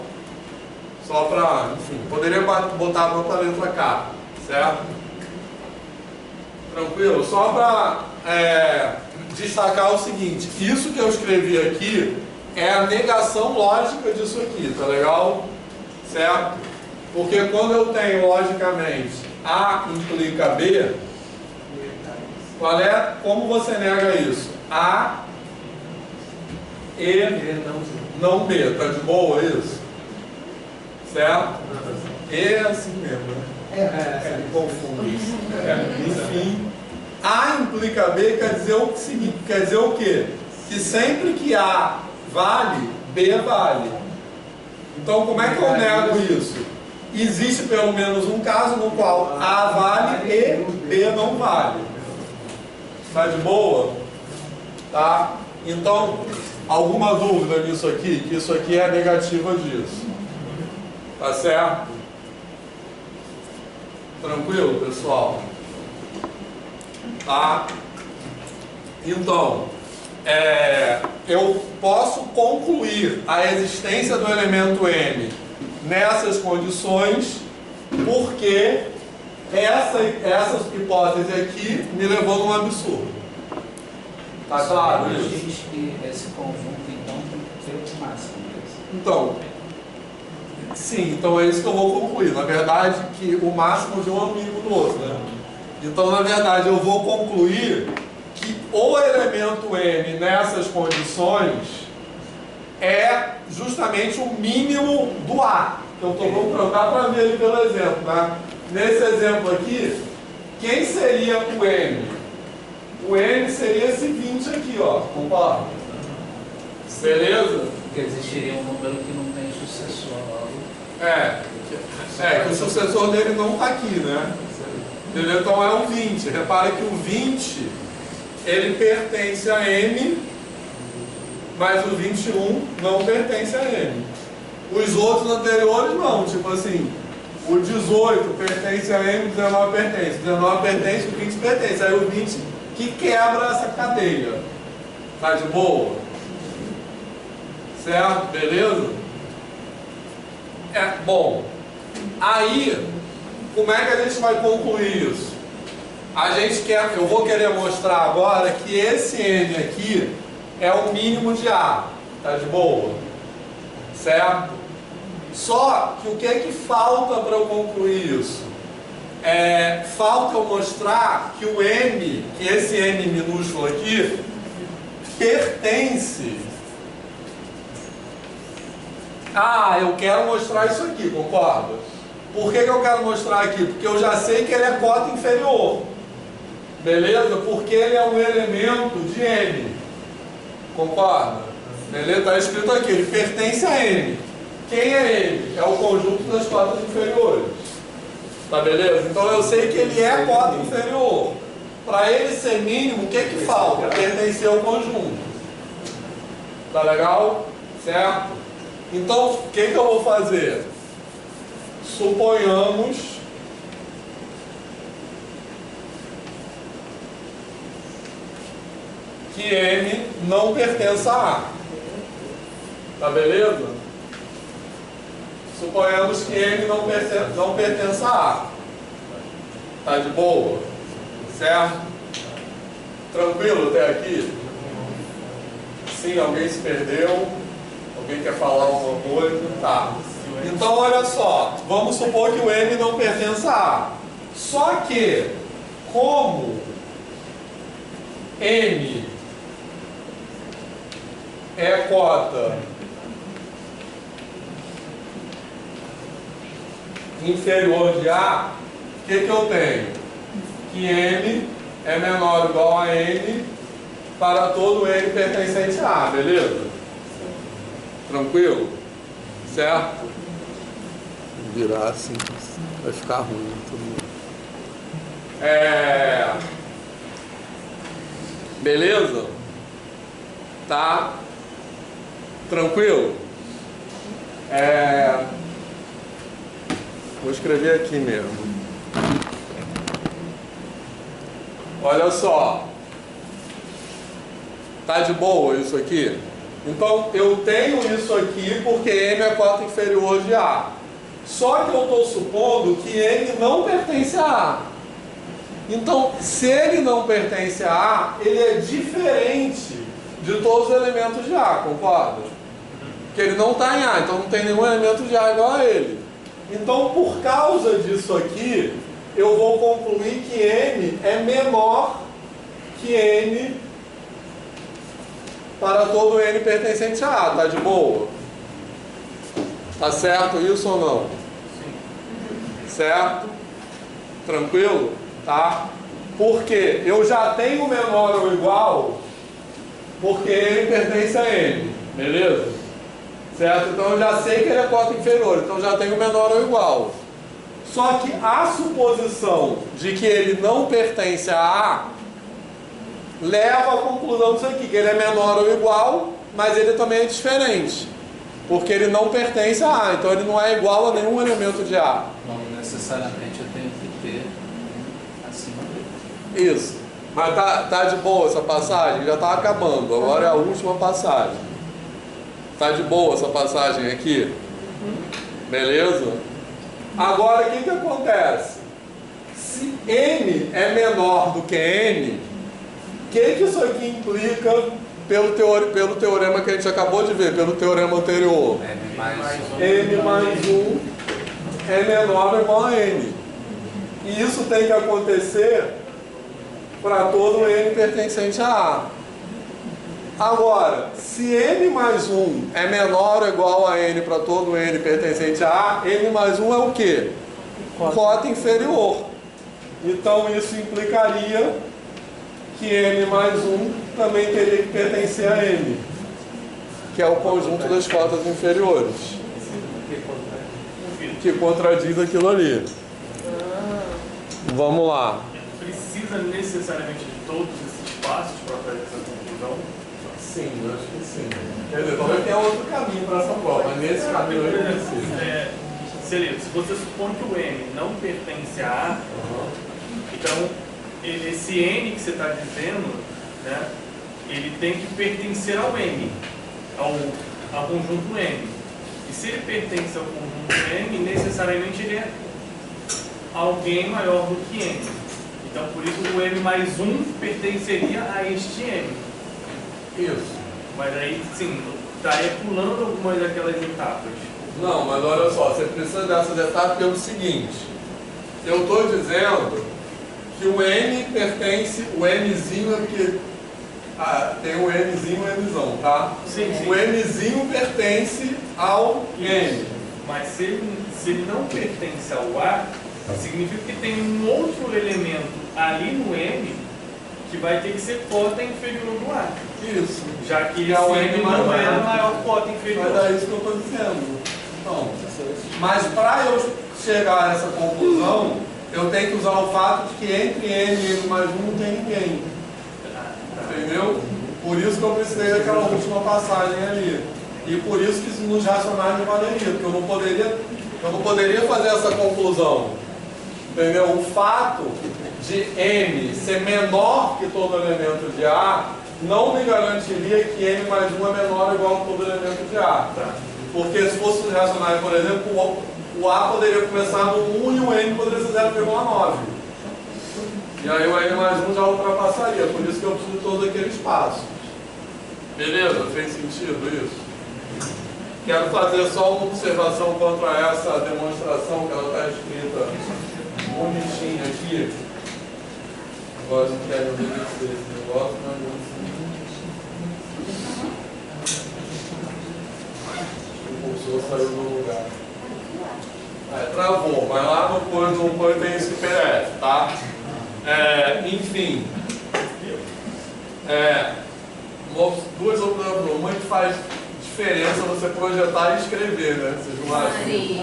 só para, enfim, poderia botar a outra letra K, certo? Tranquilo? Só para destacar o seguinte, isso que eu escrevi aqui é a negação lógica disso aqui, tá legal? Certo? Porque quando eu tenho, logicamente, A implica B, como você nega isso? A e não B, tá de boa isso? Certo? E é assim mesmo, né? Me confundo. Enfim, A implica B quer dizer o quê? Que sempre que A vale, B vale. Então como é que eu nego isso? Existe pelo menos um caso no qual A vale e B não vale. Tá de boa? Tá? Então, alguma dúvida nisso aqui? Que isso aqui é a negativa disso. Tá certo? Tranquilo, pessoal? Tá? Então, eu posso concluir a existência do elemento M nessas condições, porque essa hipótese aqui me levou num absurdo. Tá claro isso? Diz que esse conjunto, então, tem que ser o máximo. Então, sim, então é isso que eu vou concluir. Na verdade, que o máximo de um amigo do outro, né? Então, na verdade, eu vou concluir que que o elemento M nessas condições é justamente o mínimo do A. Então, vamos trocar para ver ele pelo exemplo. Né? Nesse exemplo aqui, quem seria o M? O M seria esse 20 aqui, ó. Concorda? Beleza? Porque existiria um número que não tem sucessor logo. Que o sucessor dele não está aqui, né? Entendeu? Então é o 20. Repara que o 20, ele pertence a M, mas o 21 não pertence a M. Os outros anteriores não, tipo assim, o 18 pertence a M, o 19 pertence. O 19 pertence, o 20 pertence. Aí o 20 que quebra essa cadeia. Tá de boa? Certo? Beleza? Bom, aí, como é que a gente vai concluir isso? Eu vou querer mostrar agora que esse N aqui é o mínimo de A. Tá de boa? Certo? Só que o que é que falta para eu concluir isso? Falta eu mostrar que o M, que esse M minúsculo aqui, pertence. Eu quero mostrar isso aqui, concorda? Por que eu quero mostrar aqui? Porque eu já sei que ele é cota inferior. Beleza? Porque ele é um elemento de M. Concorda? Beleza? Está escrito aqui, ele pertence a M. Quem é M? É o conjunto das cotas inferiores. Tá beleza? Então eu sei que ele é cota inferior. Para ele ser mínimo, o que falta? Pertencer ao conjunto. Tá legal? Certo? Então, o que eu vou fazer? Suponhamos que M não pertença a A. Tá beleza? Suponhamos que M não pertença a A. Tá de boa? Certo? Tranquilo até aqui? Sim, alguém se perdeu? Alguém quer falar alguma coisa? Tá. Então, olha só. Vamos supor que o M não pertença a A. Só que, como M é cota inferior de A, o que eu tenho? Que M é menor ou igual a N para todo N pertencente a A, beleza? Tranquilo? Certo? Virar assim, vai ficar ruim. Beleza? Tá? Tranquilo? Vou escrever aqui mesmo. Olha só. Tá de boa isso aqui? Então, eu tenho isso aqui porque M é cota inferior de A. Só que eu estou supondo que M não pertence a A. Então, se ele não pertence a A, ele é diferente de todos os elementos de A, concorda? Porque ele não está em A, então não tem nenhum elemento de A igual a ele. Então, por causa disso aqui, eu vou concluir que M é menor que N para todo N pertencente a A, tá de boa? Tá certo isso ou não? Sim. Certo? Tranquilo? Tá? Porque eu já tenho menor ou igual porque N pertence a N, beleza? Certo? Então eu já sei que ele é cota inferior, então já tenho menor ou igual. Só que a suposição de que ele não pertence a A leva à conclusão disso aqui, que ele é menor ou igual, mas ele também é diferente, porque ele não pertence a A, então ele não é igual a nenhum elemento de A. Não necessariamente eu tenho que ter acima dele. Isso. Mas tá de boa essa passagem? Já está acabando, agora é a última passagem. Tá de boa essa passagem aqui? Beleza? Agora, o que acontece? Se M é menor do que N, o que isso aqui implica pelo teorema que a gente acabou de ver, pelo teorema anterior? M mais 1 é menor ou igual a N. E isso tem que acontecer para todo N pertencente a A. Agora, se N mais 1 é menor ou igual a N para todo N pertencente a A, N mais 1 é o quê? Cota inferior. Então isso implicaria que N mais 1 também teria que pertencer a N, que é o conjunto das cotas inferiores, que contradiz aquilo ali. Vamos lá. Precisa necessariamente de todos esses passos para fazer essa conclusão? Sim, eu acho que sim. Quer dizer, talvez tenha outro caminho para essa prova, mas nesse caminho aí não precisa. Seria, se você supõe que o N não pertence a A, então esse N que você está dizendo, né, ele tem que pertencer ao N, ao conjunto N. E se ele pertence ao conjunto N, necessariamente ele é alguém maior do que N. Então, por isso, o M mais 1 pertenceria a este M. Isso. Mas aí, sim, estaria pulando algumas daquelas etapas. Não, mas olha só, você precisa dessas etapas pelo seguinte. Eu estou dizendo que o M pertence, o Mzinho é porque tem o Mzinho e o Mzão, tá? Sim, sim. O Mzinho pertence ao M. Mas se ele não pertence ao A, significa que tem um outro elemento ali no M que vai ter que ser cota inferior do A. Isso. Já que é o esse M M não é a maior. maior cota inferior. Mas é isso que eu estou dizendo. Então, mas para eu chegar a essa conclusão, eu tenho que usar o fato de que entre N e N mais 1 não tem ninguém. Entendeu? Por isso que eu precisei daquela última passagem ali. E por isso que nos racionais não valeria, porque eu não poderia fazer essa conclusão. Entendeu? O fato de M ser menor que todo elemento de A não me garantiria que M mais 1 é menor ou igual a todo elemento de A. Porque se fosse os racionais, por exemplo, o A poderia começar no 1 e o N poderia ser 0,9. E aí o N mais 1 já ultrapassaria. Por isso que eu preciso de todos aqueles passos. Beleza? Fez sentido isso? Quero fazer só uma observação contra essa demonstração que ela está escrita bonitinha aqui. Gosto que é o limite desse negócio, mas não. O cursor saiu do lugar. Travou, mas lá no Point tem esse PDF, tá? Enfim. Duas observações. Uma que faz diferença você projetar e escrever, né? Vocês não acham? Sim,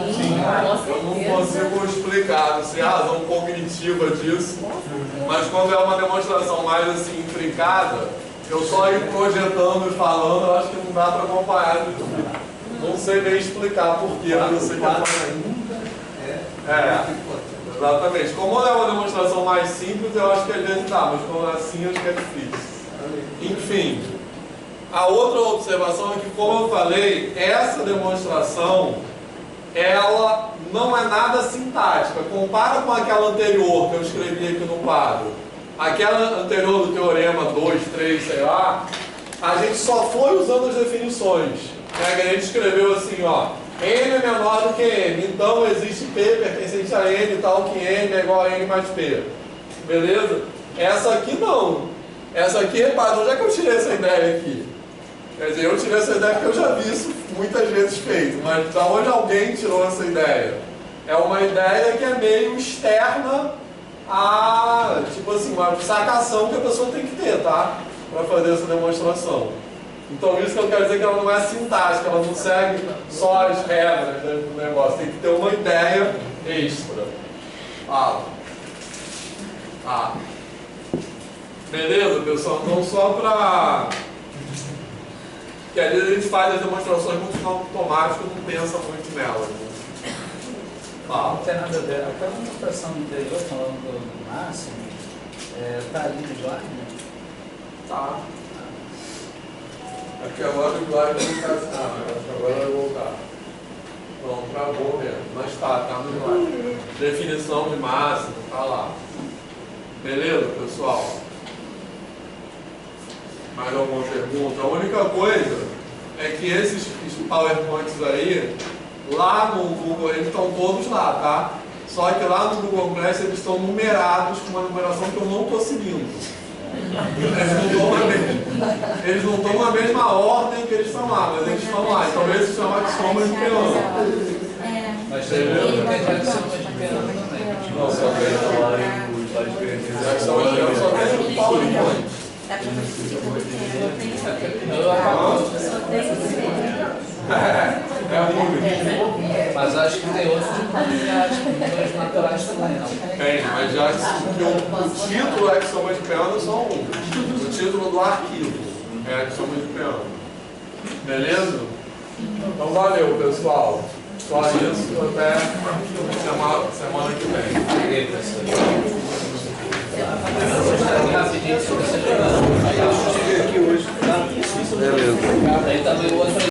Eu não consigo explicar, não sei a razão cognitiva disso, mas quando é uma demonstração mais assim, intrincada, eu só ir projetando e falando, eu acho que não dá para acompanhar. Não sei nem explicar porquê, mas eu sei que é. Exatamente. Como é uma demonstração mais simples, eu acho que às vezes dá, mas quando é assim, acho que é difícil. Enfim. A outra observação é que, como eu falei, essa demonstração, ela não é nada sintática. Compara com aquela anterior que eu escrevi aqui no quadro. Aquela anterior do teorema 2, 3, sei lá, a gente só foi usando as definições. A gente escreveu assim, ó, N é menor do que M, então existe P pertencente a N, tal que N é igual a N mais P. Beleza? Essa aqui não. Essa aqui, repara, onde é que eu tirei essa ideia aqui? Quer dizer, eu tirei essa ideia porque eu já vi isso muitas vezes feito, mas da onde alguém tirou essa ideia? É uma ideia que é meio externa a, tipo assim, uma sacação que a pessoa tem que ter, tá? Para fazer essa demonstração. Então isso que eu quero dizer que ela não é sintática, ela não segue só as regras do negócio, tem que ter uma ideia extra. Beleza, pessoal? Então só para... Porque às vezes a gente faz as demonstrações muito no automático e não pensa muito nelas. Não tem nada a ver. Aquela demonstração anterior, falando do máximo, está ali no slide, né? Tá. Aqui agora o slide não está assim. Acho que agora vai voltar. Pronto, travou mesmo. Mas tá no slide. Definição de máximo, tá lá. Beleza, pessoal? Mais alguma pergunta? A única coisa é que esses PowerPoints aí, lá no Google, eles estão todos lá, tá? Só que lá no Google Class eles estão numerados com uma numeração que eu não estou seguindo. Eles não estão na mesma ordem que eles estão lá, mas eles estão lá. Então esse se chama axiomas de Peano. Mas tem axiomas de Peano também. Não, só tem lá em os lá de Axiomas de Peano só tem no PowerPoint. É único. Mas acho que tem outros números naturais também, não? Tem, mas já o título é axiomas de Peano só um. O título do arquivo é axiomas de Peano. Beleza? Então valeu, pessoal. Só isso, até semana que vem. Aí, professor.